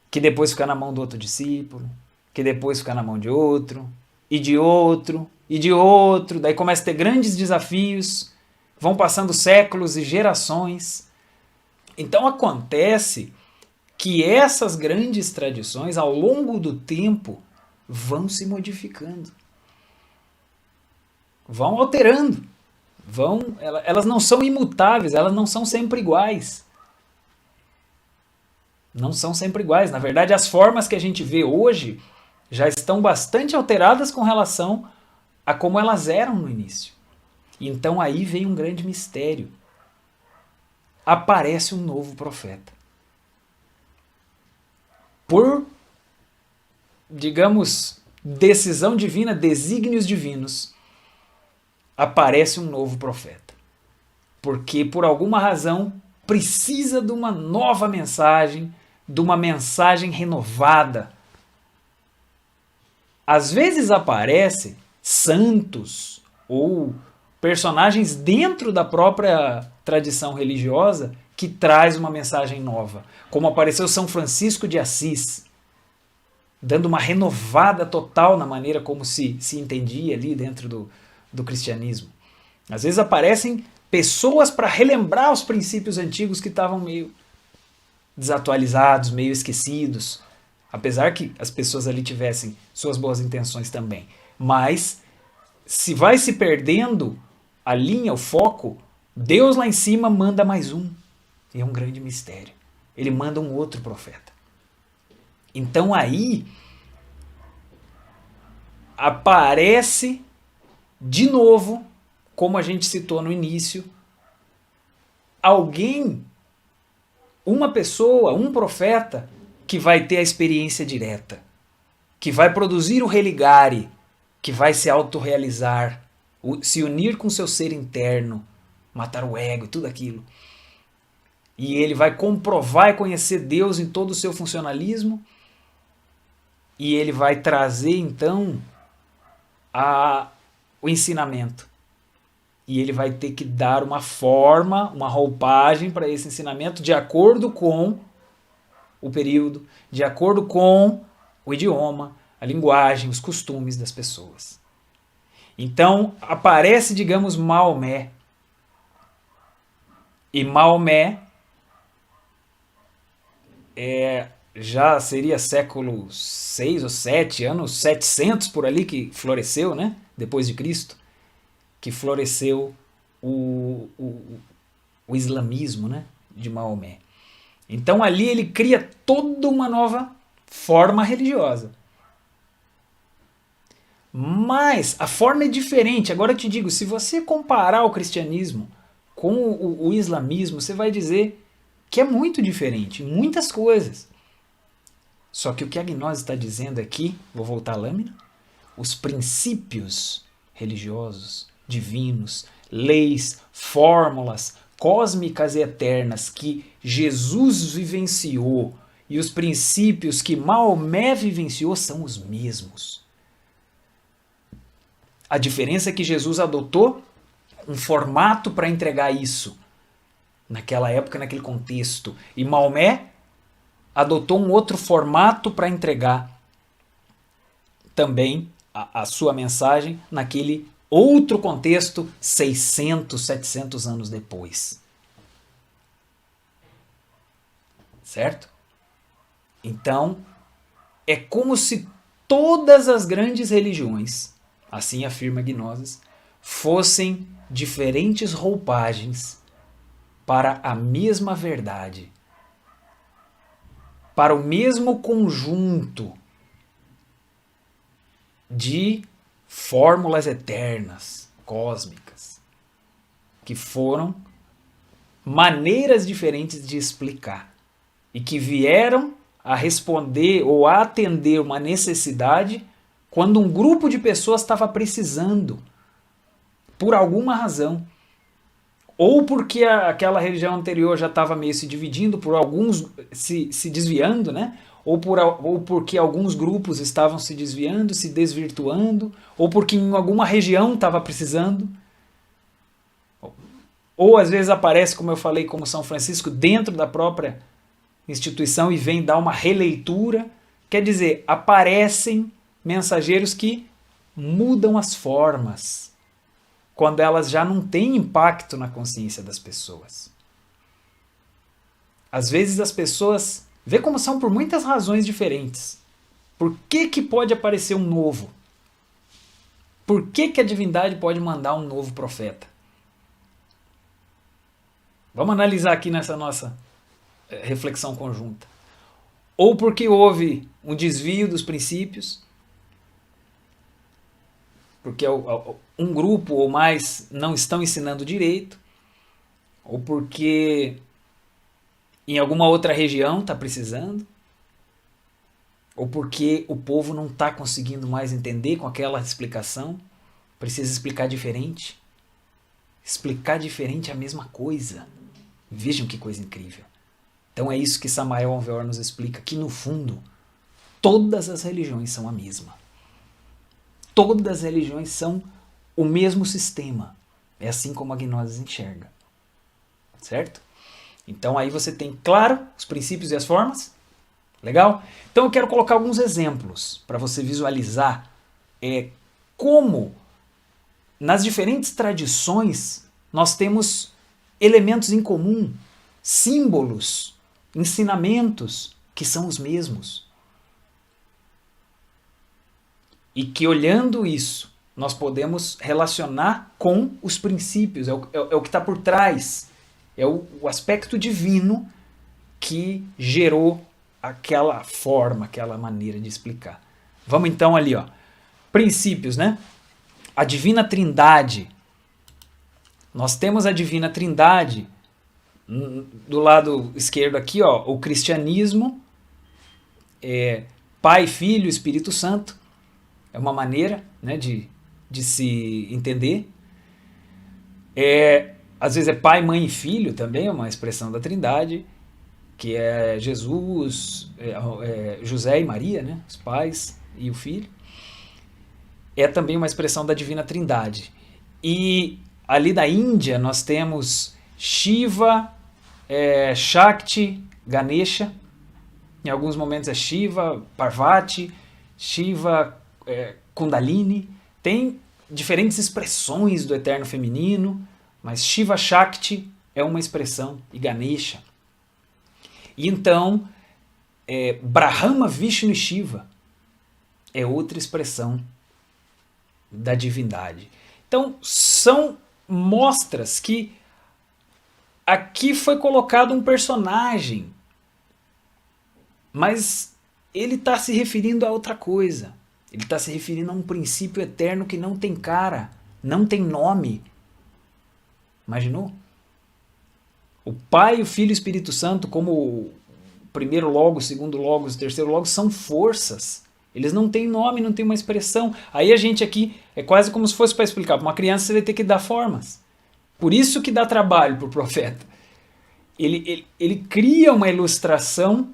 que depois fica na mão do outro discípulo, que depois fica na mão de outro, e de outro, e de outro. Daí começa a ter grandes desafios, vão passando séculos e gerações. Então acontece que essas grandes tradições, ao longo do tempo, vão se modificando, vão alterando. Elas não são imutáveis, elas não são sempre iguais. Não são sempre iguais. Na verdade, as formas que a gente vê hoje já estão bastante alteradas com relação a como elas eram no início. Então aí vem um grande mistério. Aparece um novo profeta. Por, digamos, decisão divina, desígnios divinos, aparece um novo profeta. Porque, por alguma razão, precisa de uma nova mensagem, de uma mensagem renovada. Às vezes aparecem santos ou personagens dentro da própria tradição religiosa que traz uma mensagem nova. Como apareceu São Francisco de Assis, dando uma renovada total na maneira como se entendia ali dentro do cristianismo. Às vezes aparecem pessoas para relembrar os princípios antigos que estavam meio desatualizados, meio esquecidos, apesar que as pessoas ali tivessem suas boas intenções também. Mas se vai se perdendo a linha, o foco, Deus lá em cima manda mais um. E é um grande mistério. ele manda um outro profeta. Então aí aparece de novo, como a gente citou no início, alguém, uma pessoa, um profeta, que vai ter a experiência direta, que vai produzir o religare, que vai se autorrealizar, se unir com seu ser interno, matar o ego e tudo aquilo. E ele vai comprovar e conhecer Deus em todo o seu funcionalismo, e ele vai trazer então o ensinamento. E ele vai ter que dar uma forma, uma roupagem para esse ensinamento de acordo com o período, de acordo com o idioma, a linguagem, os costumes das pessoas. Então aparece, digamos, Maomé. E Maomé já seria século 6 ou 7, anos 700 por ali que floresceu, né? Depois de Cristo, que floresceu o islamismo, né? De Maomé. Então ali ele cria toda uma nova forma religiosa. Mas a forma é diferente. Agora eu te digo, se você comparar o cristianismo com o islamismo, você vai dizer que é muito diferente em muitas coisas. Só que o que a gnose está dizendo aqui, vou voltar à lâmina, os princípios religiosos, divinos, leis, fórmulas cósmicas e eternas que Jesus vivenciou e os princípios que Maomé vivenciou são os mesmos. A diferença é que Jesus adotou um formato para entregar isso naquela época, naquele contexto, e Maomé adotou um outro formato para entregar também a sua mensagem naquele outro contexto 600, 700 anos depois. Certo? Então, é como se todas as grandes religiões, assim afirma Gnosis, fossem diferentes roupagens para a mesma verdade, para o mesmo conjunto de fórmulas eternas, cósmicas, que foram maneiras diferentes de explicar e que vieram a responder ou a atender uma necessidade quando um grupo de pessoas estava precisando, por alguma razão. Ou porque aquela religião anterior já estava meio se dividindo, por alguns se desviando, né? Ou porque alguns grupos estavam se desviando, se desvirtuando, ou porque em alguma região estava precisando. Ou às vezes aparece, como eu falei, como São Francisco, dentro da própria instituição e vem dar uma releitura. Quer dizer, aparecem mensageiros que mudam as formas quando elas já não têm impacto na consciência das pessoas. Às vezes as pessoas vê como são por muitas razões diferentes. Por que pode aparecer um novo? Por que a divindade pode mandar um novo profeta? Vamos analisar aqui nessa nossa reflexão conjunta. Ou porque houve um desvio dos princípios, porque um grupo ou mais não estão ensinando direito, ou porque em alguma outra região está precisando, ou porque o povo não está conseguindo mais entender com aquela explicação, precisa explicar diferente. Explicar diferente é a mesma coisa. Vejam que coisa incrível. Então é isso que Samael Aun Weor nos explica, que no fundo todas as religiões são a mesma. Todas as religiões são o mesmo sistema. É assim como a Gnosis enxerga. Certo? Então aí você tem, claro, os princípios e as formas. Legal? Então eu quero colocar alguns exemplos para você visualizar como nas diferentes tradições nós temos elementos em comum, símbolos, ensinamentos que são os mesmos. E que olhando isso, nós podemos relacionar com os princípios, é o que está por trás, é o aspecto divino que gerou aquela forma, aquela maneira de explicar. Vamos então ali, ó. Princípios, né? A Divina Trindade. Nós temos a Divina Trindade do lado esquerdo aqui, ó, o cristianismo, Pai, Filho, Espírito Santo. É uma maneira, né, de se entender. Às vezes é Pai, Mãe e Filho também, é uma expressão da Trindade, que é Jesus, José e Maria, né, os pais e o Filho. É também uma expressão da Divina Trindade. E ali da Índia nós temos Shiva, Shakti, Ganesha. Em alguns momentos é Shiva, Parvati, Shiva, Kundalini. Tem diferentes expressões do eterno feminino, mas Shiva Shakti é uma expressão, e Ganesha. E então, Brahma, Vishnu e Shiva é outra expressão da divindade. Então, são mostras que aqui foi colocado um personagem, mas ele está se referindo a outra coisa. Ele está se referindo a um princípio eterno que não tem cara, não tem nome. Imaginou? O Pai, o Filho e o Espírito Santo, como o primeiro Logos, segundo Logos, terceiro Logos, são forças. Eles não têm nome, não têm uma expressão. Aí a gente aqui, é quase como se fosse para explicar. Para uma criança você vai ter que dar formas. Por isso que dá trabalho para o profeta. Ele cria uma ilustração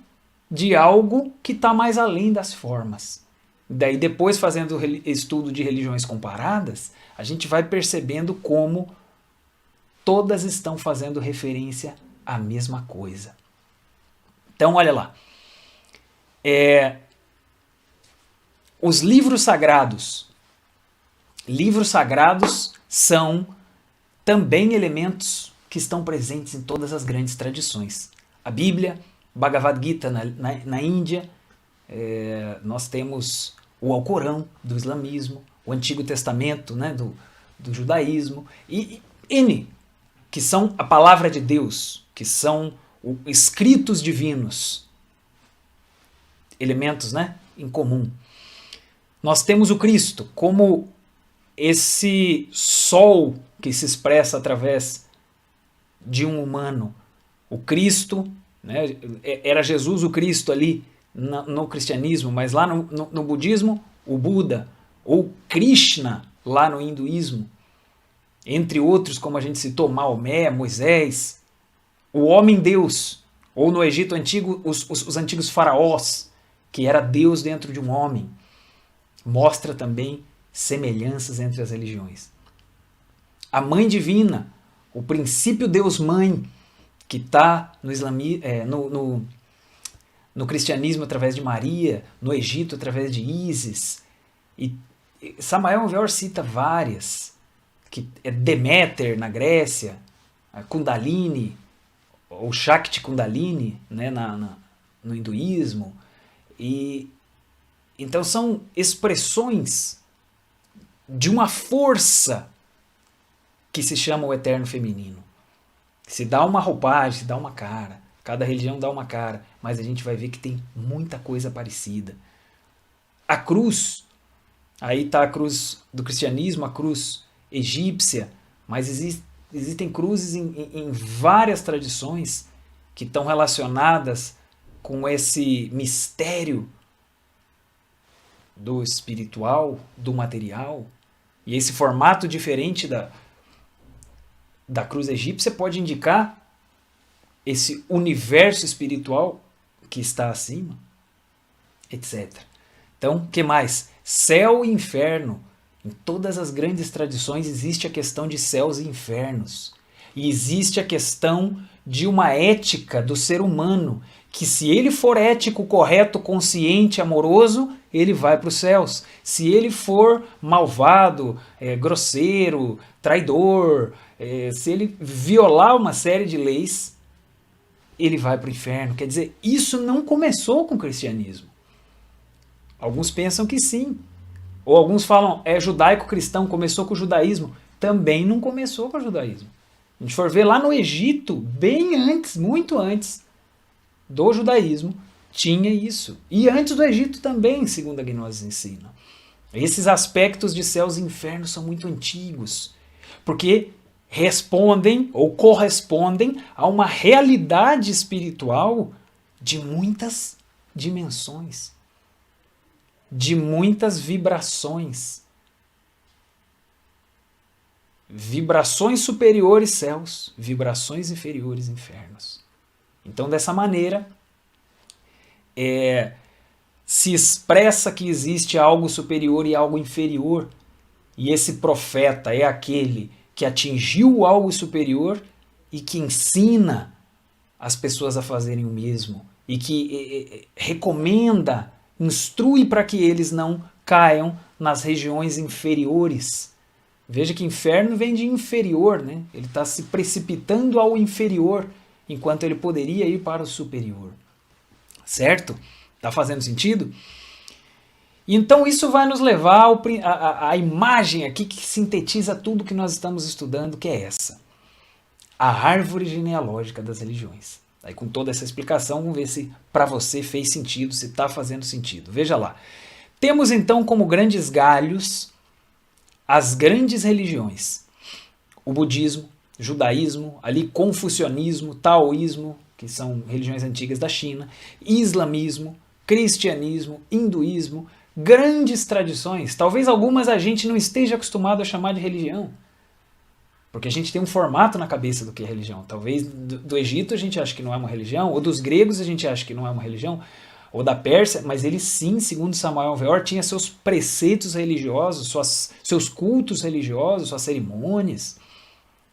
de algo que está mais além das formas. Daí depois, fazendo estudo de religiões comparadas, a gente vai percebendo como todas estão fazendo referência à mesma coisa. Então, olha lá. Os livros sagrados. Livros sagrados são também elementos que estão presentes em todas as grandes tradições. A Bíblia, Bhagavad Gita na Índia, nós temos o Alcorão do islamismo, o Antigo Testamento, né, do judaísmo, e que são a palavra de Deus, que são escritos divinos, elementos, né, em comum. Nós temos o Cristo como esse sol que se expressa através de um humano. O Cristo, né, era Jesus o Cristo ali no cristianismo, mas lá no budismo, o Buda, ou Krishna lá no hinduísmo, entre outros, como a gente citou, Maomé, Moisés, o homem-deus, ou no Egito Antigo, os antigos faraós, que era Deus dentro de um homem. Mostra também semelhanças entre as religiões. A Mãe Divina, o princípio Deus-Mãe, que está no cristianismo através de Maria, no Egito através de Ísis. E Samael Weor cita várias, que é Deméter na Grécia, a Kundalini, ou Shakti Kundalini, né, no hinduísmo. E então são expressões de uma força que se chama o eterno feminino. Se dá uma roupagem, se dá uma cara. Cada religião dá uma cara, mas a gente vai ver que tem muita coisa parecida. A cruz, aí está a cruz do cristianismo, a cruz egípcia, mas existem cruzes em várias tradições que estão relacionadas com esse mistério do espiritual, do material, e esse formato diferente da cruz egípcia pode indicar esse universo espiritual que está acima, etc. Então, o que mais? Céu e inferno. Em todas as grandes tradições existe a questão de céus e infernos. E existe a questão de uma ética do ser humano, que se ele for ético, correto, consciente, amoroso, ele vai para os céus. Se ele for malvado, grosseiro, traidor, se ele violar uma série de leis, ele vai para o inferno. Quer dizer, isso não começou com o cristianismo. Alguns pensam que sim. Ou alguns falam, judaico-cristão, começou com o judaísmo. Também não começou com o judaísmo. A gente for ver lá no Egito, bem antes, muito antes, do judaísmo tinha isso. E antes do Egito também, segundo a gnose ensina. Esses aspectos de céus e infernos são muito antigos, porque respondem ou correspondem a uma realidade espiritual de muitas dimensões, de muitas vibrações. Vibrações superiores céus, vibrações inferiores infernos. Então, dessa maneira, se expressa que existe algo superior e algo inferior, e esse profeta é aquele que atingiu algo superior e que ensina as pessoas a fazerem o mesmo, e que recomenda, instrui para que eles não caiam nas regiões inferiores. Veja que inferno vem de inferior, né? Ele está se precipitando ao inferior, enquanto ele poderia ir para o superior. Certo? Está fazendo sentido? Então isso vai nos levar à imagem aqui que sintetiza tudo que nós estamos estudando, que é essa. A árvore genealógica das religiões. Aí com toda essa explicação, vamos ver se para você fez sentido, se está fazendo sentido. Veja lá. Temos então como grandes galhos as grandes religiões. O budismo, judaísmo, ali confucionismo, taoísmo, que são religiões antigas da China, islamismo, cristianismo, hinduísmo, grandes tradições. Talvez algumas a gente não esteja acostumado a chamar de religião, porque a gente tem um formato na cabeça do que é religião. Talvez do Egito a gente acha que não é uma religião, ou dos gregos a gente acha que não é uma religião, ou da Pérsia, mas ele sim, segundo Samael Aun Weor, tinha seus preceitos religiosos, seus cultos religiosos, suas cerimônias.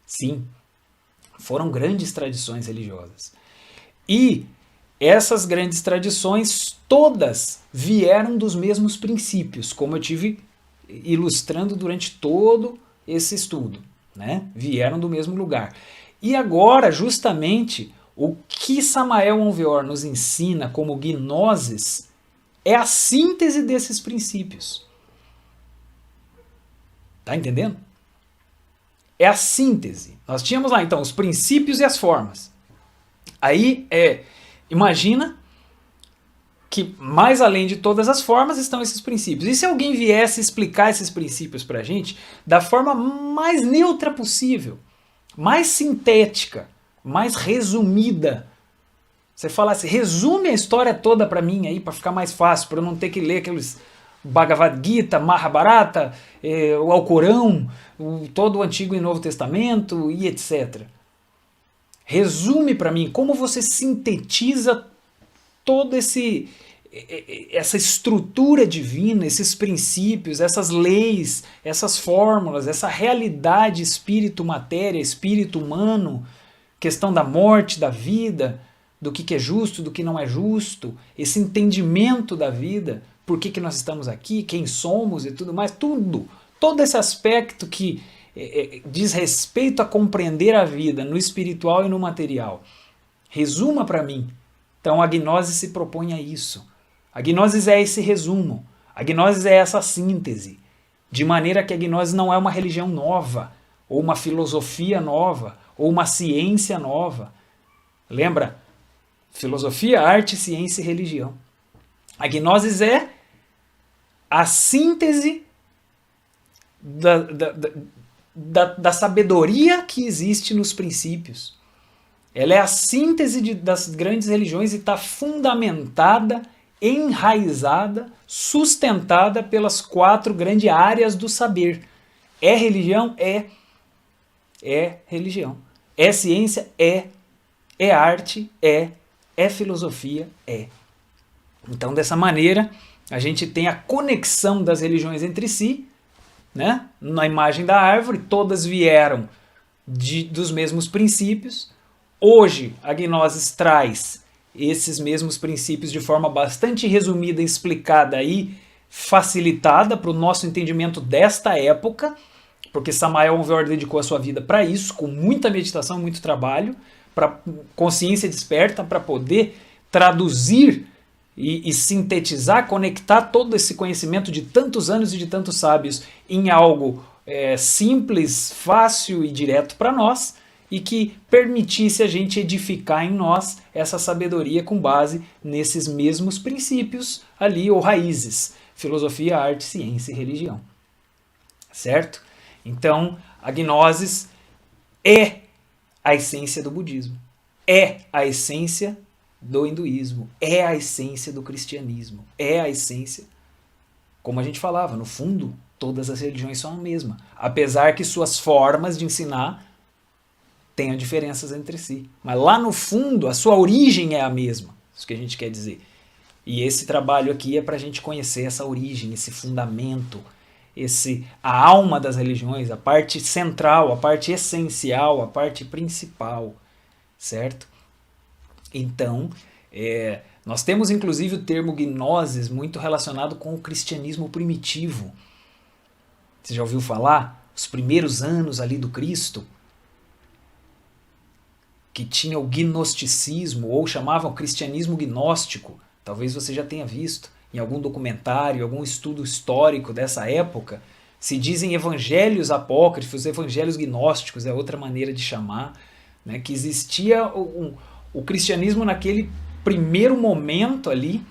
Sim, foram grandes tradições religiosas. E essas grandes tradições todas vieram dos mesmos princípios, como eu tive ilustrando durante todo esse estudo, né? Vieram do mesmo lugar. E agora, justamente, o que Samael Aun Weor nos ensina como gnoses é a síntese desses princípios. Tá entendendo? É a síntese. Nós tínhamos lá, então, os princípios e as formas. Aí, imagina que mais além de todas as formas estão esses princípios. E se alguém viesse explicar esses princípios para a gente da forma mais neutra possível, mais sintética, mais resumida, você falasse, resume a história toda para mim aí, para ficar mais fácil, para eu não ter que ler aqueles Bhagavad Gita, Mahabharata, o Alcorão, todo o Antigo e Novo Testamento e etc. Resume para mim como você sintetiza toda essa estrutura divina, esses princípios, essas leis, essas fórmulas, essa realidade espírito-matéria, espírito humano, questão da morte, da vida, do que é justo, do que não é justo, esse entendimento da vida, por que nós estamos aqui, quem somos e tudo mais, todo esse aspecto que diz respeito a compreender a vida no espiritual e no material. Resuma para mim. Então a gnose se propõe a isso. A gnose é esse resumo. A gnose é essa síntese. De maneira que a gnose não é uma religião nova, ou uma filosofia nova, ou uma ciência nova. Lembra? Filosofia, arte, ciência e religião. A gnose é a síntese da sabedoria que existe nos princípios. Ela é a síntese das grandes religiões e está fundamentada, enraizada, sustentada pelas 4 grandes áreas do saber. É religião? É religião. É ciência? É arte? É filosofia? Então, dessa maneira, a gente tem a conexão das religiões entre si, né? Na imagem da árvore, todas vieram dos mesmos princípios. Hoje, a gnose traz esses mesmos princípios de forma bastante resumida, explicada e facilitada para o nosso entendimento desta época, porque Samael Aun Weor dedicou a sua vida para isso, com muita meditação, muito trabalho, para consciência desperta, para poder traduzir e sintetizar, conectar todo esse conhecimento de tantos anos e de tantos sábios em algo simples, fácil e direto para nós. e que permitisse a gente edificar em nós essa sabedoria com base nesses mesmos princípios ali, ou raízes: filosofia, arte, ciência e religião. Certo? Então, a gnosis é a essência do budismo, é a essência do hinduísmo, é a essência do cristianismo, é a essência, como a gente falava, no fundo, todas as religiões são a mesma, apesar que suas formas de ensinar tenham diferenças entre si. Mas lá no fundo, a sua origem é a mesma, isso que a gente quer dizer. E esse trabalho aqui é para a gente conhecer essa origem, esse fundamento, a alma das religiões, a parte central, a parte essencial, a parte principal, certo? Então, nós temos inclusive o termo gnosis muito relacionado com o cristianismo primitivo. Você já ouviu falar? Os primeiros anos ali do Cristo, que tinha o gnosticismo, ou chamavam cristianismo gnóstico. Talvez você já tenha visto em algum documentário, algum estudo histórico dessa época. Se dizem evangelhos apócrifos, evangelhos gnósticos, é outra maneira de chamar, né, que existia o cristianismo naquele primeiro momento ali,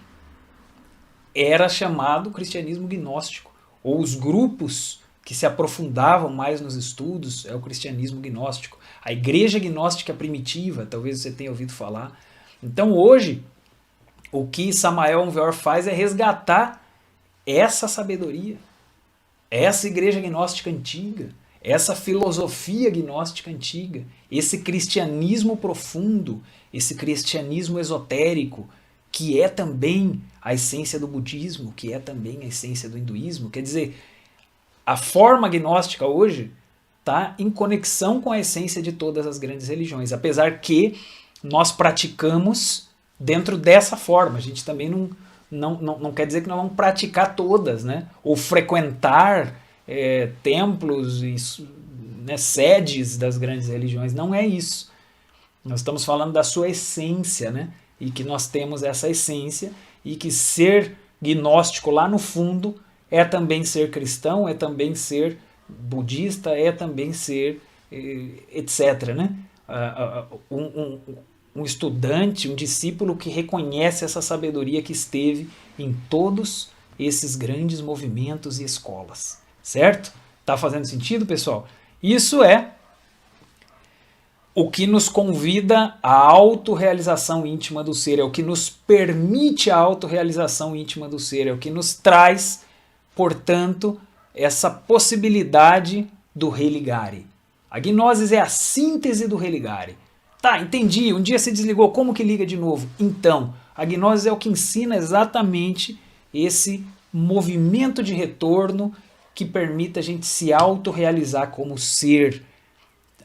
era chamado cristianismo gnóstico, ou os grupos que se aprofundavam mais nos estudos é o cristianismo gnóstico. A igreja gnóstica primitiva, talvez você tenha ouvido falar. Então hoje, o que Samael Aun Weor faz é resgatar essa sabedoria, essa igreja gnóstica antiga, essa filosofia gnóstica antiga, esse cristianismo profundo, esse cristianismo esotérico, que é também a essência do budismo, que é também a essência do hinduísmo. Quer dizer, a forma gnóstica hoje está em conexão com a essência de todas as grandes religiões, apesar que nós praticamos dentro dessa forma. A gente também não quer dizer que nós vamos praticar todas, né? Ou frequentar templos e sedes das grandes religiões. Não é isso. Nós estamos falando da sua essência, né? E que nós temos essa essência e que ser gnóstico lá no fundo é também ser cristão, é também ser budista, é também ser etc, né? Um estudante, um discípulo que reconhece essa sabedoria que esteve em todos esses grandes movimentos e escolas, certo? Tá fazendo sentido, pessoal? Isso é o que nos convida à autorrealização íntima do ser, é o que nos permite a autorrealização íntima do ser, é o que nos traz, portanto, essa possibilidade do religare. A gnosis é a síntese do religare. Tá, entendi, um dia se desligou, como que liga de novo? Então, a gnosis é o que ensina exatamente esse movimento de retorno que permite a gente se autorrealizar como ser,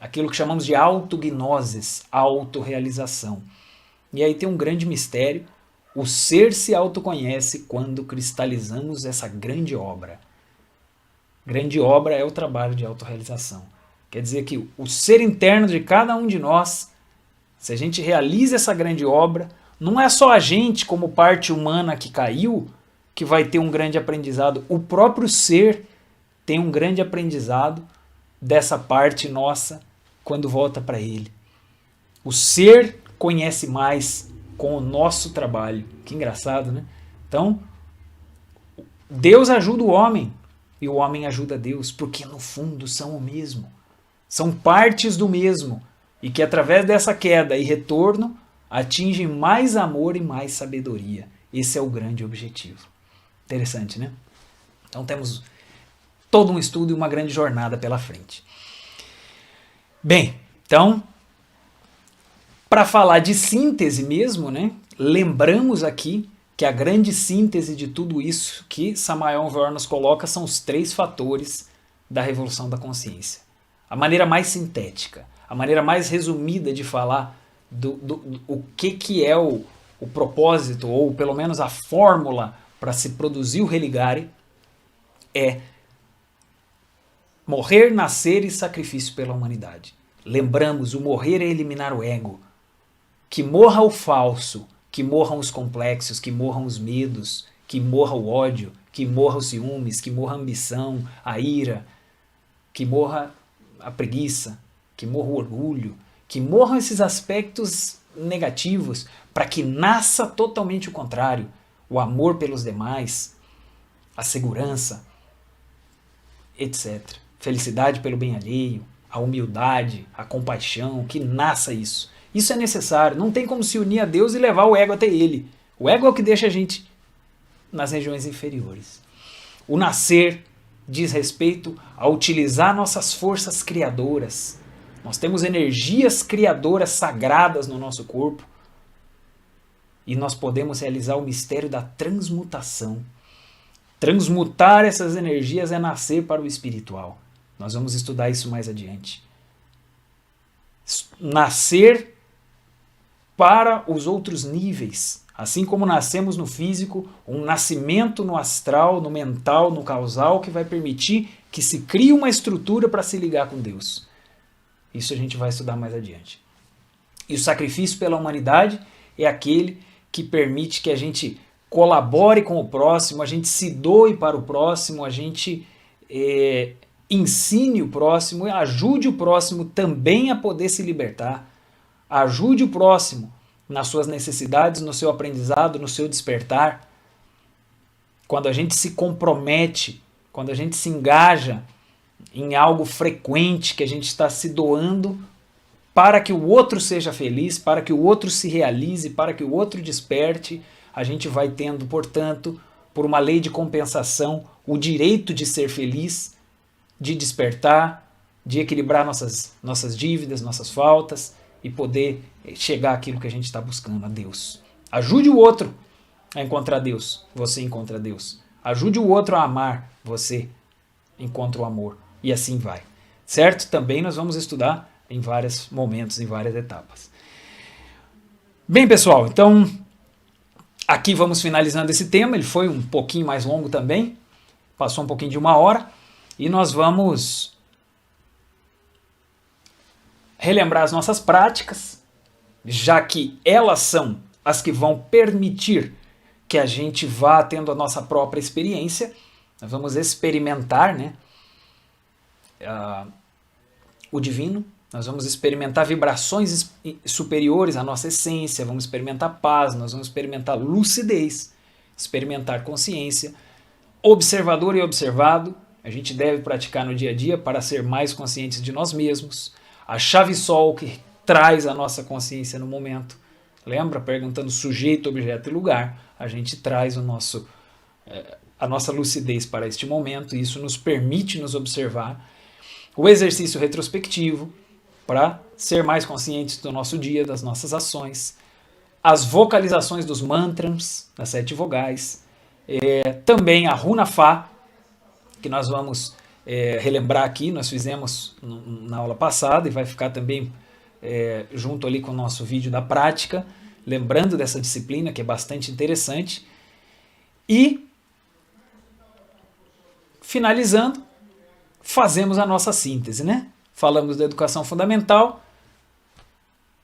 aquilo que chamamos de autognosis, autorrealização. E aí tem um grande mistério: o ser se autoconhece quando cristalizamos essa grande obra. Grande obra é o trabalho de autorrealização. Quer dizer que o ser interno de cada um de nós, se a gente realiza essa grande obra, não é só a gente como parte humana que caiu que vai ter um grande aprendizado. O próprio ser tem um grande aprendizado dessa parte nossa quando volta para ele. O ser conhece mais com o nosso trabalho. Que engraçado, né? Então, Deus ajuda o homem e o homem ajuda Deus, porque no fundo são o mesmo. São partes do mesmo e que através dessa queda e retorno atingem mais amor e mais sabedoria. Esse é o grande objetivo. Interessante, né? Então temos todo um estudo e uma grande jornada pela frente. Bem, então, para falar de síntese mesmo, né, lembramos aqui que a grande síntese de tudo isso que Samael Aun Weor nos coloca são os 3 fatores da revolução da consciência. A maneira mais sintética, a maneira mais resumida de falar o que é o propósito, ou pelo menos a fórmula para se produzir o religare, é morrer, nascer e sacrifício pela humanidade. Lembramos, o morrer é eliminar o ego. Que morra o falso, que morram os complexos, que morram os medos, que morra o ódio, que morra os ciúmes, que morra a ambição, a ira, que morra a preguiça, que morra o orgulho, que morram esses aspectos negativos, para que nasça totalmente o contrário, o amor pelos demais, a segurança, etc. Felicidade pelo bem alheio, a humildade, a compaixão, que nasça isso. Isso é necessário, não tem como se unir a Deus e levar o ego até ele. O ego é o que deixa a gente nas regiões inferiores. O nascer diz respeito a utilizar nossas forças criadoras. Nós temos energias criadoras sagradas no nosso corpo e nós podemos realizar o mistério da transmutação. Transmutar essas energias é nascer para o espiritual. Nós vamos estudar isso mais adiante. Nascer para os outros níveis. Assim como nascemos no físico, um nascimento no astral, no mental, no causal, que vai permitir que se crie uma estrutura para se ligar com Deus. Isso a gente vai estudar mais adiante. E o sacrifício pela humanidade é aquele que permite que a gente colabore com o próximo, a gente se doe para o próximo, a gente ensine o próximo, ajude o próximo também a poder se libertar, ajude o próximo nas suas necessidades, no seu aprendizado, no seu despertar. Quando a gente se compromete, quando a gente se engaja em algo frequente, que a gente está se doando para que o outro seja feliz, para que o outro se realize, para que o outro desperte, a gente vai tendo, portanto, por uma lei de compensação, o direito de ser feliz, de despertar, de equilibrar nossas dívidas, nossas faltas e poder chegar àquilo que a gente está buscando, a Deus. Ajude o outro a encontrar Deus, você encontra Deus. Ajude o outro a amar, você encontra o amor. E assim vai. Certo? Também nós vamos estudar em vários momentos, em várias etapas. Bem, pessoal, então aqui vamos finalizando esse tema. Ele foi um pouquinho mais longo também, passou um pouquinho de 1 hora, e nós vamos relembrar as nossas práticas, já que elas são as que vão permitir que a gente vá tendo a nossa própria experiência. Nós vamos experimentar, né, o divino, nós vamos experimentar vibrações superiores à nossa essência, vamos experimentar paz, nós vamos experimentar lucidez, experimentar consciência, observador e observado. A gente deve praticar no dia a dia para ser mais conscientes de nós mesmos. A chave sol que traz a nossa consciência no momento. Lembra? Perguntando sujeito, objeto e lugar. A gente traz a nossa lucidez para este momento e isso nos permite nos observar. O exercício retrospectivo para ser mais conscientes do nosso dia, das nossas ações. As vocalizações dos mantras, das 7 vogais. Também a Runa Fá, que nós vamos relembrar aqui, nós fizemos na aula passada e vai ficar também junto ali com o nosso vídeo da prática, lembrando dessa disciplina que é bastante interessante. E, finalizando, fazemos a nossa síntese, né? Falamos da educação fundamental,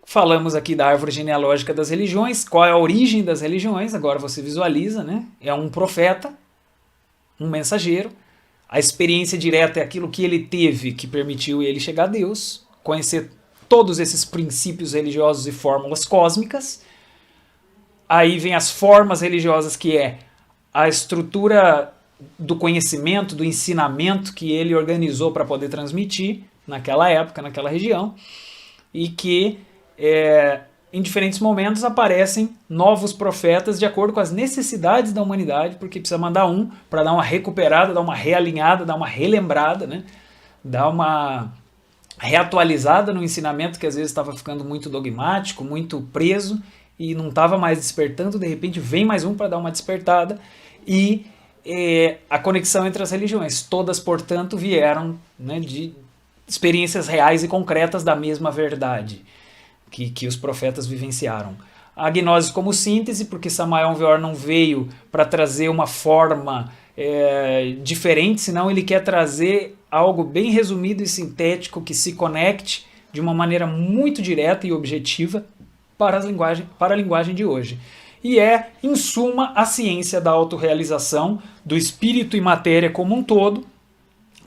falamos aqui da árvore genealógica das religiões, qual é a origem das religiões, agora você visualiza, né? É um profeta, um mensageiro, a experiência direta é aquilo que ele teve que permitiu ele chegar a Deus, conhecer todos esses princípios religiosos e fórmulas cósmicas. Aí vem as formas religiosas, que é a estrutura do conhecimento, do ensinamento que ele organizou para poder transmitir naquela época, naquela região, e que em diferentes momentos aparecem novos profetas de acordo com as necessidades da humanidade, porque precisa mandar um para dar uma recuperada, dar uma realinhada, dar uma relembrada, né? Dar uma reatualizada no ensinamento que às vezes estava ficando muito dogmático, muito preso e não estava mais despertando. De repente vem mais um para dar uma despertada e a conexão entre as religiões. Todas, portanto, vieram, né, de experiências reais e concretas da mesma verdade que os profetas vivenciaram. A gnose como síntese, porque Samael Aun não veio para trazer uma forma diferente, senão ele quer trazer algo bem resumido e sintético que se conecte de uma maneira muito direta e objetiva para a linguagem de hoje. E é, em suma, a ciência da autorrealização do espírito e matéria como um todo,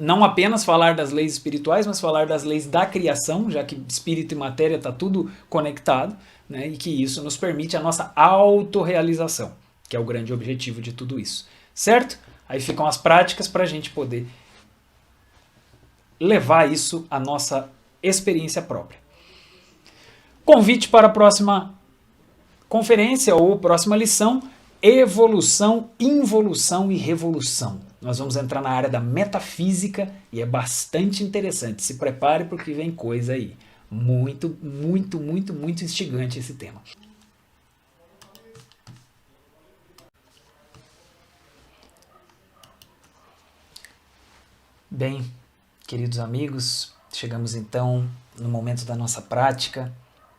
não apenas falar das leis espirituais, mas falar das leis da criação, já que espírito e matéria está tudo conectado, né, e que isso nos permite a nossa autorrealização, que é o grande objetivo de tudo isso. Certo? Aí ficam as práticas para a gente poder levar isso à nossa experiência própria. Convite para a próxima conferência ou próxima lição: evolução, involução e revolução. Nós vamos entrar na área da metafísica e é bastante interessante. Se prepare porque vem coisa aí. Muito, muito, muito, muito instigante esse tema. Bem, queridos amigos, chegamos então no momento da nossa prática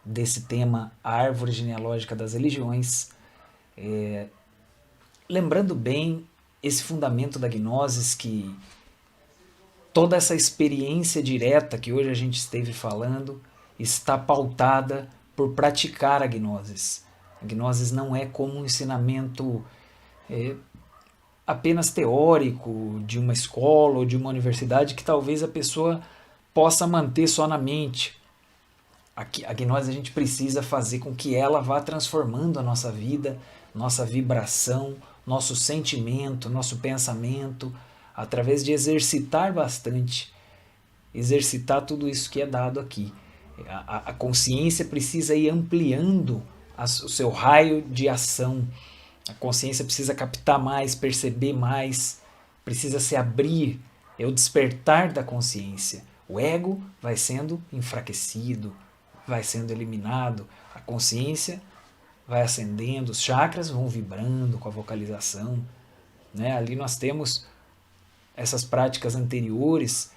desse tema, a árvore genealógica das religiões. Lembrando bem esse fundamento da gnosis, que toda essa experiência direta que hoje a gente esteve falando está pautada por praticar a gnosis. A gnosis não é como um ensinamento apenas teórico de uma escola ou de uma universidade que talvez a pessoa possa manter só na mente. A gnose a gente precisa fazer com que ela vá transformando a nossa vida, nossa vibração, nosso sentimento, nosso pensamento, através de exercitar bastante, exercitar tudo isso que é dado aqui. A consciência precisa ir ampliando o seu raio de ação. A consciência precisa captar mais, perceber mais, precisa se abrir, é o despertar da consciência. O ego vai sendo enfraquecido, vai sendo eliminado, a consciência vai ascendendo, os chakras vão vibrando com a vocalização. Né? Ali nós temos essas práticas anteriores,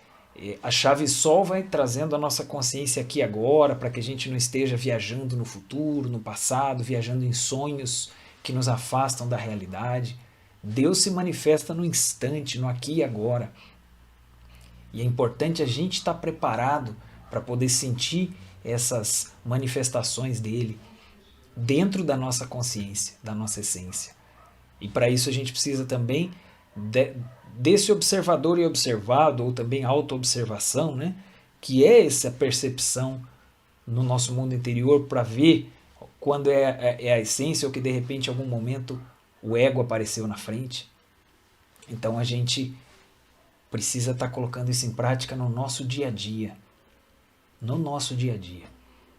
a chave sol vai trazendo a nossa consciência aqui agora, para que a gente não esteja viajando no futuro, no passado, viajando em sonhos que nos afastam da realidade. Deus se manifesta no instante, no aqui e agora. E é importante a gente estar preparado para poder sentir essas manifestações dele dentro da nossa consciência, da nossa essência. E para isso a gente precisa também desse observador e observado, ou também auto-observação, né? Que é essa percepção no nosso mundo interior para ver quando é a essência ou que de repente em algum momento o ego apareceu na frente. Então a gente precisa estar colocando isso em prática no nosso dia a dia. No nosso dia a dia.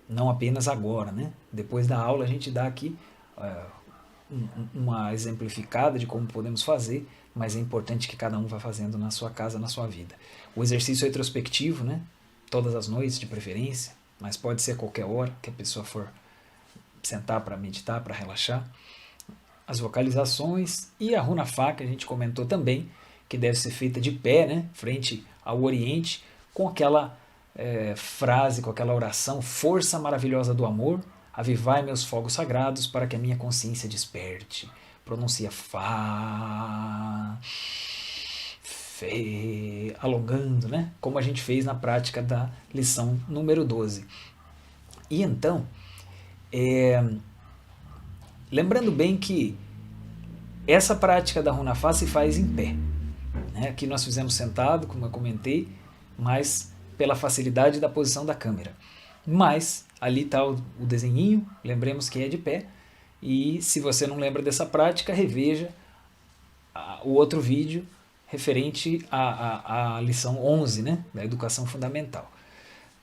Não apenas agora, né? Depois da aula a gente dá aqui uma exemplificada de como podemos fazer, mas é importante que cada um vá fazendo na sua casa, na sua vida. O exercício retrospectivo, né? Todas as noites de preferência, mas pode ser a qualquer hora que a pessoa for sentar para meditar, para relaxar. As vocalizações e a runa Fá, que a gente comentou também, que deve ser feita de pé, né? Frente ao Oriente, com aquela frase, com aquela oração: força maravilhosa do amor, avivai meus fogos sagrados para que a minha consciência desperte. Pronuncia Fá, Fé, alongando, né? Como a gente fez na prática da lição número 12. E então, lembrando bem que essa prática da runa Fá se faz em pé. Né? Aqui nós fizemos sentado, como eu comentei, mas pela facilidade da posição da câmera. Mas ali está o desenhinho, lembremos que é de pé. E se você não lembra dessa prática, reveja o outro vídeo referente à lição 11, né, da educação fundamental.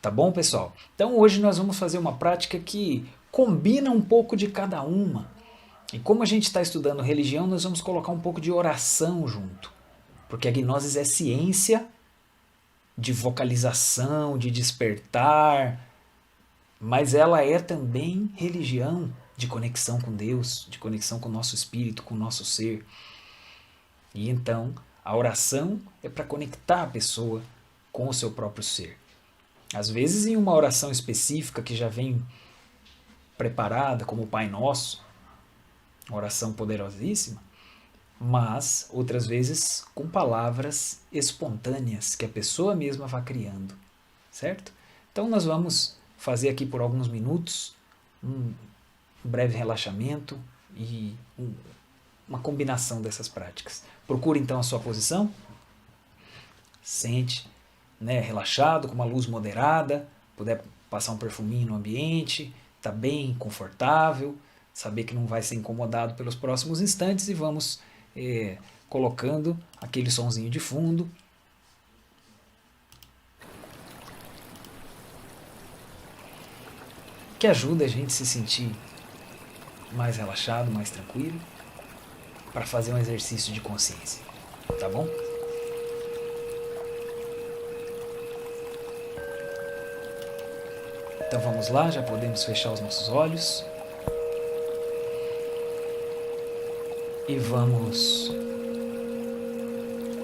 Tá bom, pessoal? Então hoje nós vamos fazer uma prática que combina um pouco de cada uma. E como a gente está estudando religião, nós vamos colocar um pouco de oração junto. Porque a gnose é ciência de vocalização, de despertar, mas ela é também religião de conexão com Deus, de conexão com o nosso espírito, com o nosso ser. E então, a oração é para conectar a pessoa com o seu próprio ser. Às vezes em uma oração específica que já vem preparada, como o Pai Nosso, uma oração poderosíssima, mas outras vezes com palavras espontâneas que a pessoa mesma vai criando, certo? Então nós vamos fazer aqui por alguns minutos um breve relaxamento e uma combinação dessas práticas. Procure então a sua posição, sente, né, relaxado, com uma luz moderada, puder passar um perfuminho no ambiente, tá bem confortável, saber que não vai ser incomodado pelos próximos instantes e vamos colocando aquele sonzinho de fundo. Que ajuda a gente a se sentir mais relaxado, mais tranquilo, para fazer um exercício de consciência, tá bom? Então vamos lá, já podemos fechar os nossos olhos. E vamos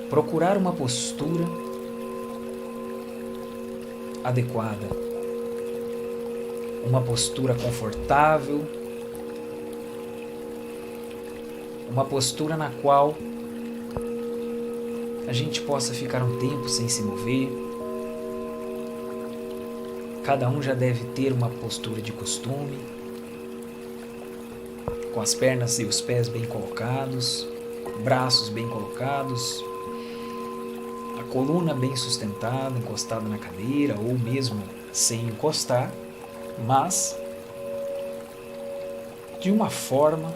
procurar uma postura adequada, uma postura confortável, uma postura na qual a gente possa ficar um tempo sem se mover. Cada um já deve ter uma postura de costume, com as pernas e os pés bem colocados, braços bem colocados, a coluna bem sustentada, encostada na cadeira ou mesmo sem encostar, mas de uma forma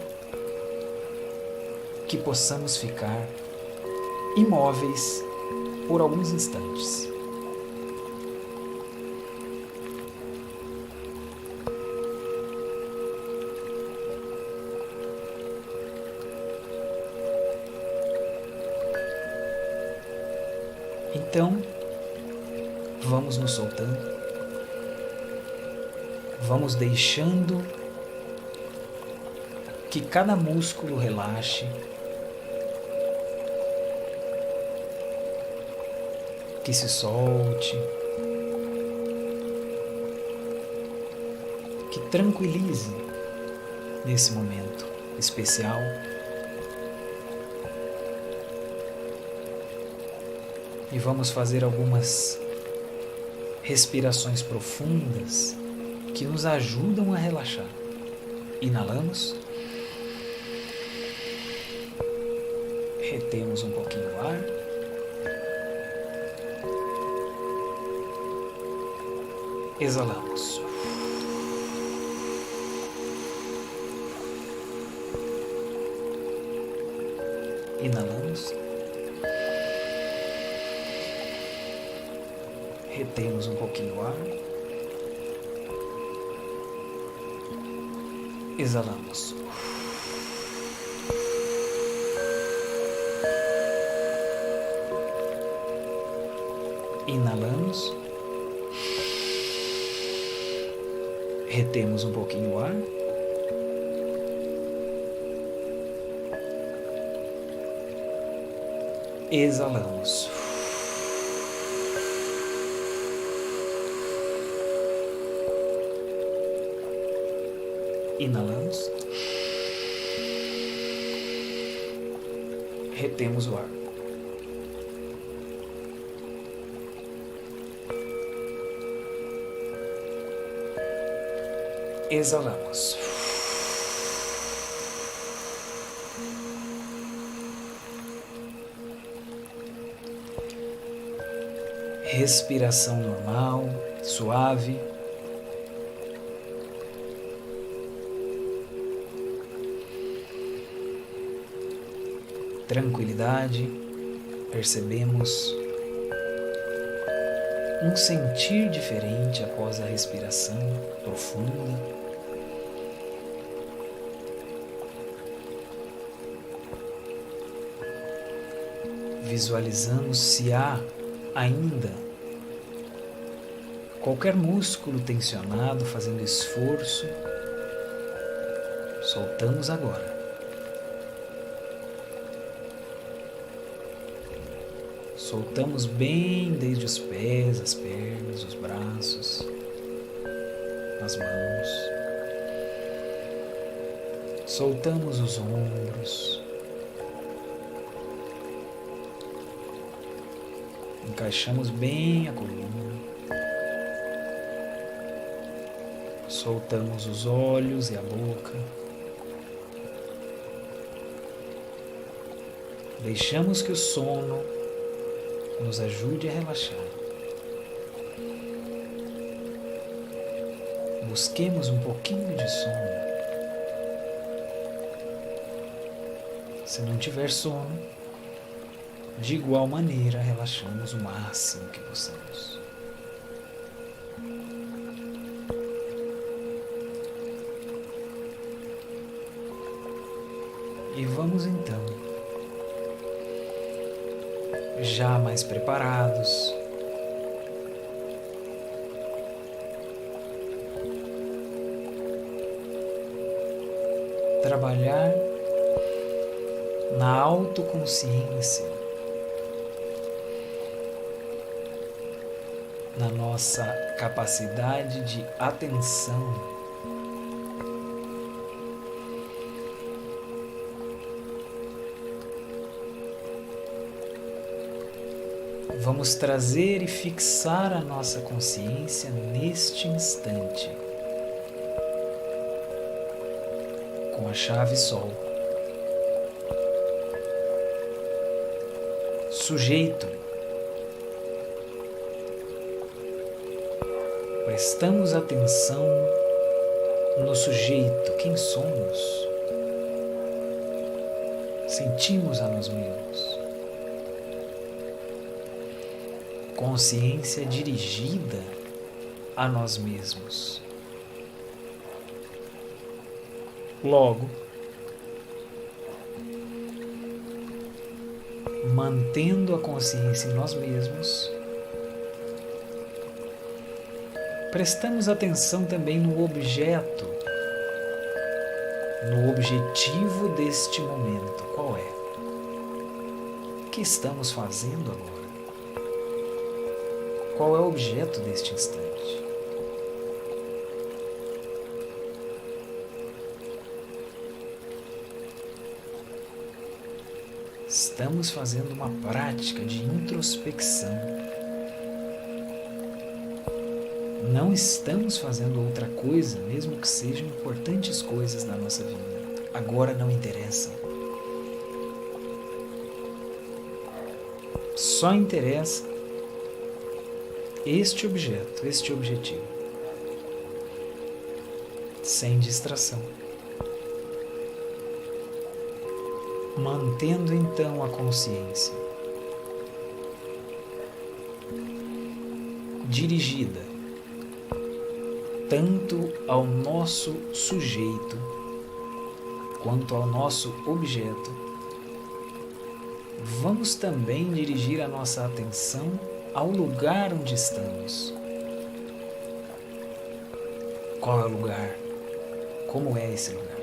que possamos ficar imóveis por alguns instantes. Então, vamos nos soltando, vamos deixando que cada músculo relaxe, que se solte, que tranquilize nesse momento especial. E vamos fazer algumas respirações profundas que nos ajudam a relaxar. Inalamos. Retemos um pouquinho o ar. Exalamos. Inalamos. Retemos um pouquinho o ar. Exalamos. Inalamos. Retemos um pouquinho o ar. Exalamos. Inalamos. Retemos o ar. Exalamos. Respiração normal, suave. Tranquilidade, percebemos um sentir diferente após a respiração profunda. Visualizamos se há ainda qualquer músculo tensionado fazendo esforço. Soltamos agora. Soltamos bem desde os pés, as pernas, os braços, as mãos. Soltamos os ombros. Encaixamos bem a coluna. Soltamos os olhos e a boca. Deixamos que o sono nos ajude a relaxar. Busquemos um pouquinho de sono. Se não tiver sono, de igual maneira, relaxamos o máximo que possamos. E vamos então, já mais preparados, trabalhar na autoconsciência, na nossa capacidade de atenção. Vamos trazer e fixar a nossa consciência neste instante, com a chave Sol. Sujeito. Prestamos atenção no sujeito, quem somos? Sentimos a nós mesmos. Consciência dirigida a nós mesmos. Logo, mantendo a consciência em nós mesmos, prestamos atenção também no objeto, no objetivo deste momento. Qual é? O que estamos fazendo agora? Qual é o objeto deste instante? Estamos fazendo uma prática de introspecção. Não estamos fazendo outra coisa, mesmo que sejam importantes coisas na nossa vida. Agora não interessa. Só interessa este objeto, este objetivo. Sem distração. Mantendo então a consciência dirigida tanto ao nosso sujeito quanto ao nosso objeto, vamos também dirigir a nossa atenção ao lugar onde estamos. Qual é o lugar? Como é esse lugar?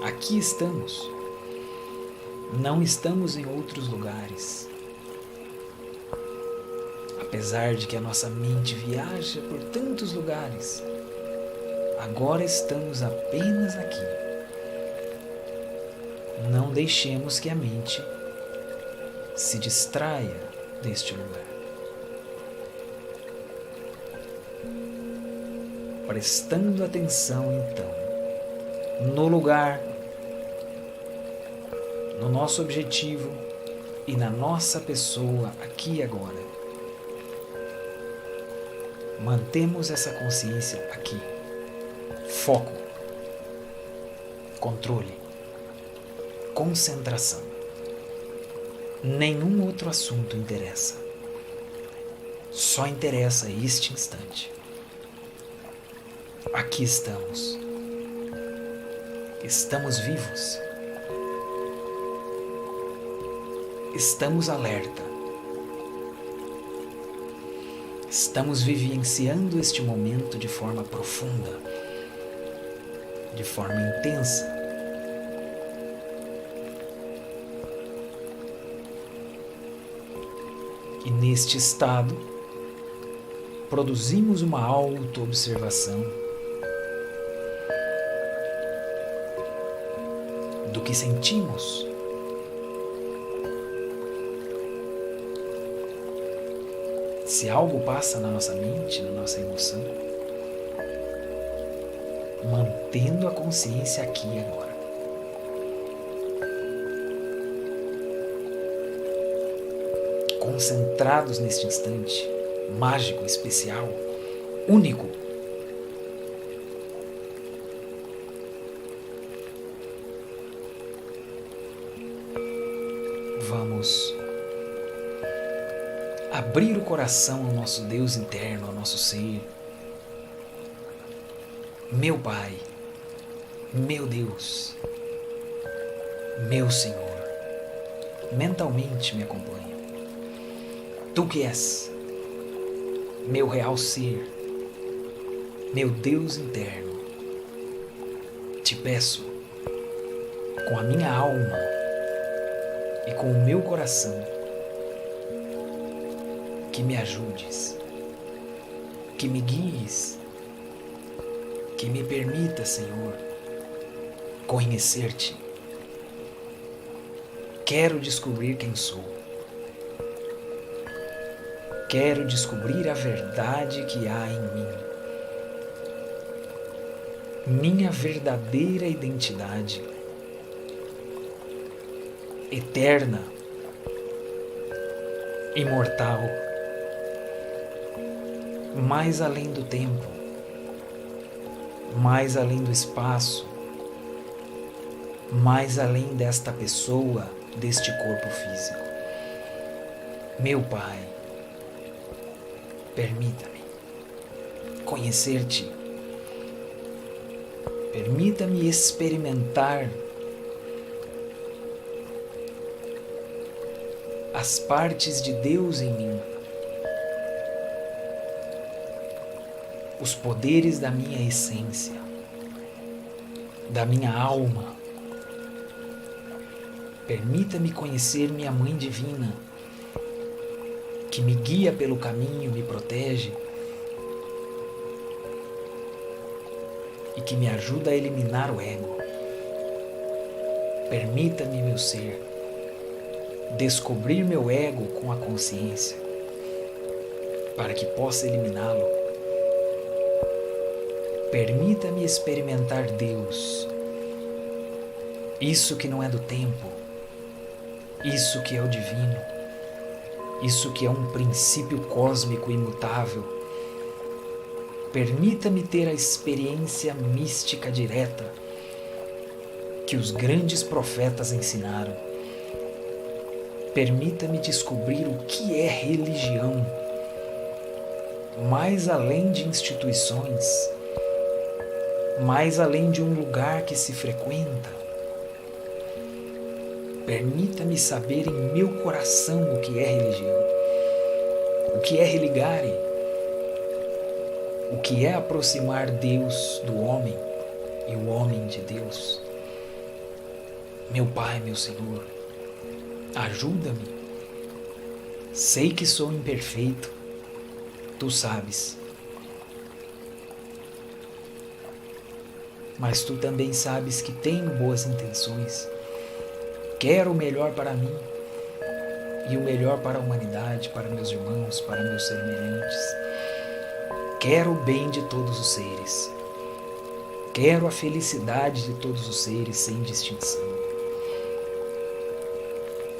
Aqui estamos. Não estamos em outros lugares. Apesar de que a nossa mente viaja por tantos lugares, agora estamos apenas aqui. Não deixemos que a mente se distraia deste lugar. Prestando atenção, então, no lugar, no nosso objetivo e na nossa pessoa aqui e agora. Mantemos essa consciência aqui. Foco, controle, concentração. Nenhum outro assunto interessa. Só interessa este instante. Aqui estamos. Estamos vivos. Estamos alerta. Estamos vivenciando este momento de forma profunda, de forma intensa. E neste estado, produzimos uma auto-observação do que sentimos. Se algo passa na nossa mente, na nossa emoção, mantendo a consciência aqui e agora. concentrados neste instante mágico, especial, único. Vamos abrir o coração ao nosso Deus interno, ao nosso ser. Meu Pai, meu Deus, meu Senhor, mentalmente me acompanha. Tu que és meu real ser, meu Deus interno, te peço, com a minha alma e com o meu coração, que me ajudes, que me guies, que me permita, Senhor, conhecer-te. Quero descobrir quem sou. Quero descobrir a verdade que há em mim. Minha verdadeira identidade. Eterna. Imortal. Mais além do tempo. Mais além do espaço. Mais além desta pessoa, deste corpo físico. Meu Pai, permita-me conhecer-te. Permita-me experimentar as partes de Deus em mim, os poderes da minha essência, da minha alma. Permita-me conhecer minha Mãe Divina, que me guia pelo caminho, me protege e que me ajuda a eliminar o ego. Permita-me, meu ser, descobrir meu ego com a consciência, para que possa eliminá-lo. Permita-me experimentar Deus, isso que não é do tempo, isso que é o divino, isso que é um princípio cósmico imutável. Permita-me ter a experiência mística direta que os grandes profetas ensinaram. Permita-me descobrir o que é religião, mais além de instituições, mais além de um lugar que se frequenta. Permita-me saber em meu coração o que é religião, o que é religare, o que é aproximar Deus do homem e o homem de Deus. Meu Pai, meu Senhor, ajuda-me. Sei que sou imperfeito, tu sabes. Mas tu também sabes que tenho boas intenções. Quero o melhor para mim e o melhor para a humanidade, para meus irmãos, para meus semelhantes. Quero o bem de todos os seres. Quero a felicidade de todos os seres sem distinção.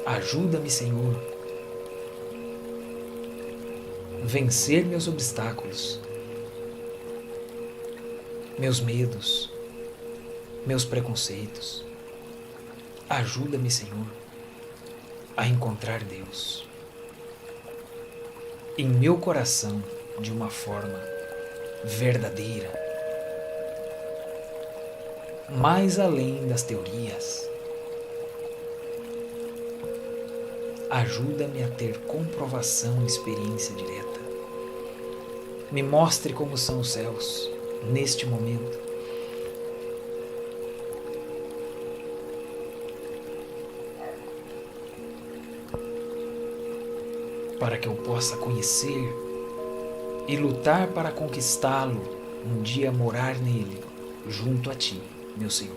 Ajuda-me, Senhor, vencer meus obstáculos, meus medos, meus preconceitos. Ajuda-me, Senhor, a encontrar Deus em meu coração de uma forma verdadeira, mais além das teorias. Ajuda-me a ter comprovação e experiência direta. Me mostre como são os céus neste momento. Para que eu possa conhecer e lutar para conquistá-lo, um dia morar nele, junto a ti, meu Senhor.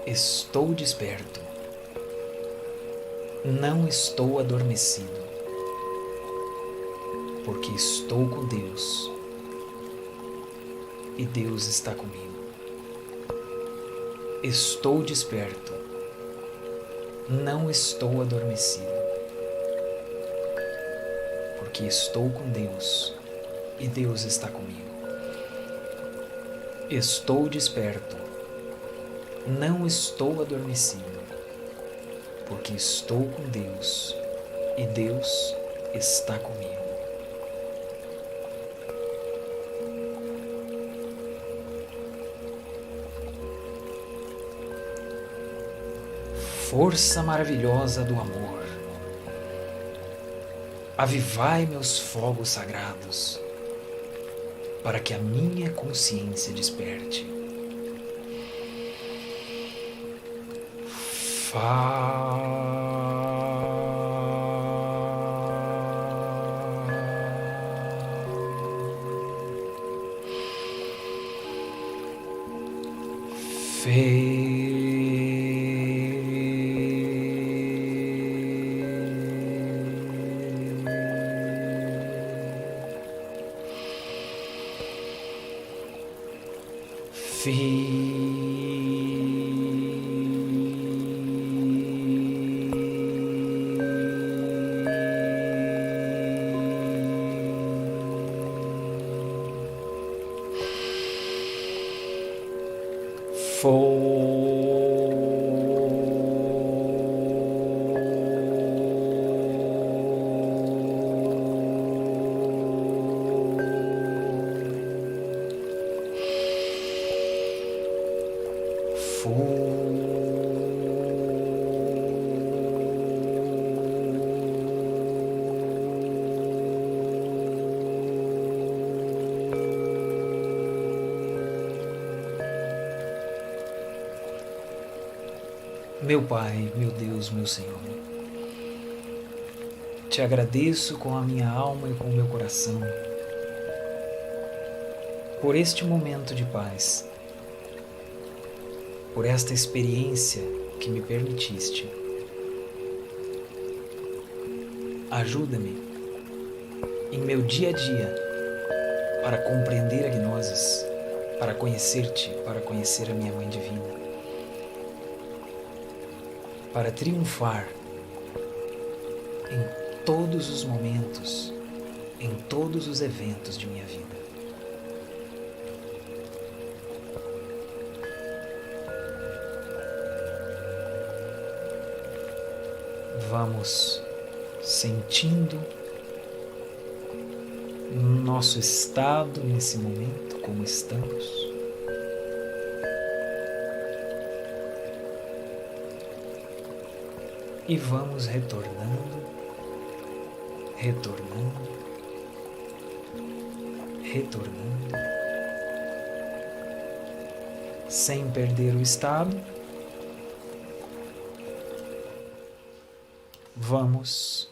Estou desperto, não estou adormecido. porque estou com Deus e Deus está comigo. Estou desperto, não estou adormecido, porque estou com Deus e Deus está comigo. Estou desperto, não estou adormecido, porque estou com Deus e Deus está comigo. Força maravilhosa do amor, avivai meus fogos sagrados, para que a minha consciência desperte. Meu Pai, meu Deus, meu Senhor, te agradeço com a minha alma e com o meu coração por este momento de paz, por esta experiência que me permitiste. Ajuda-me em meu dia a dia para compreender a Gnosis, para conhecer-te, para conhecer a minha Mãe Divina, para triunfar em todos os momentos, em todos os eventos de minha vida. Vamos sentindo nosso estado nesse momento, como estamos. E vamos retornando, sem perder o estado. Vamos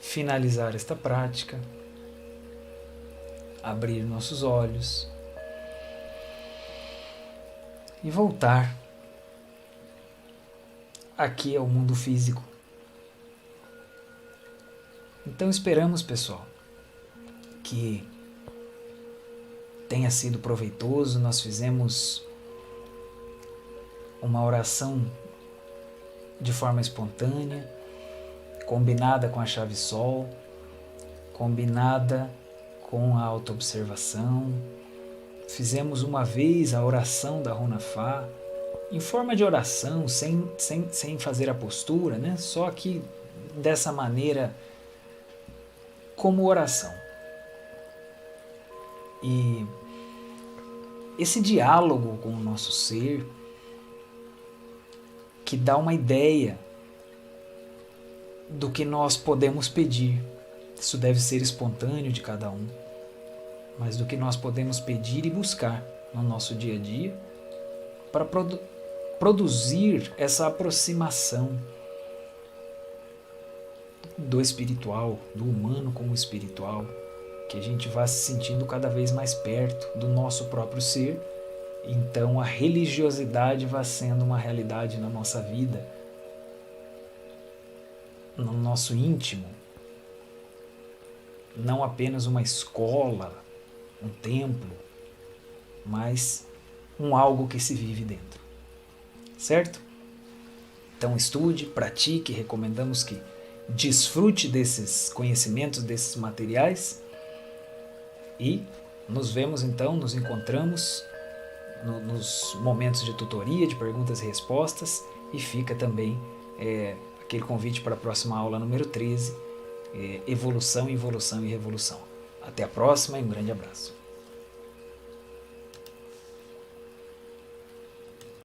finalizar esta prática, abrir nossos olhos e voltar aqui ao mundo físico. Então esperamos, pessoal, que tenha sido proveitoso. Nós fizemos uma oração de forma espontânea, combinada com a chave Sol, combinada com a autoobservação. Fizemos uma vez a oração da Runa Fá, em forma de oração, sem fazer a postura, né? Só que dessa maneira, como oração. E esse diálogo com o nosso ser, que dá uma ideia do que nós podemos pedir. Isso deve ser espontâneo de cada um, mas do que nós podemos pedir e buscar no nosso dia a dia para produzir essa aproximação do espiritual, do humano com o espiritual, que a gente vá se sentindo cada vez mais perto do nosso próprio ser. Então a religiosidade vai sendo uma realidade na nossa vida, no nosso íntimo, não apenas uma escola, um templo, mas um algo que se vive dentro. Certo? Então estude, pratique, recomendamos que desfrute desses conhecimentos, desses materiais e nos vemos então, nos encontramos nos momentos de tutoria, de perguntas e respostas, e fica também aquele convite para a próxima aula número 13, evolução, involução e revolução. Até a próxima e um grande abraço.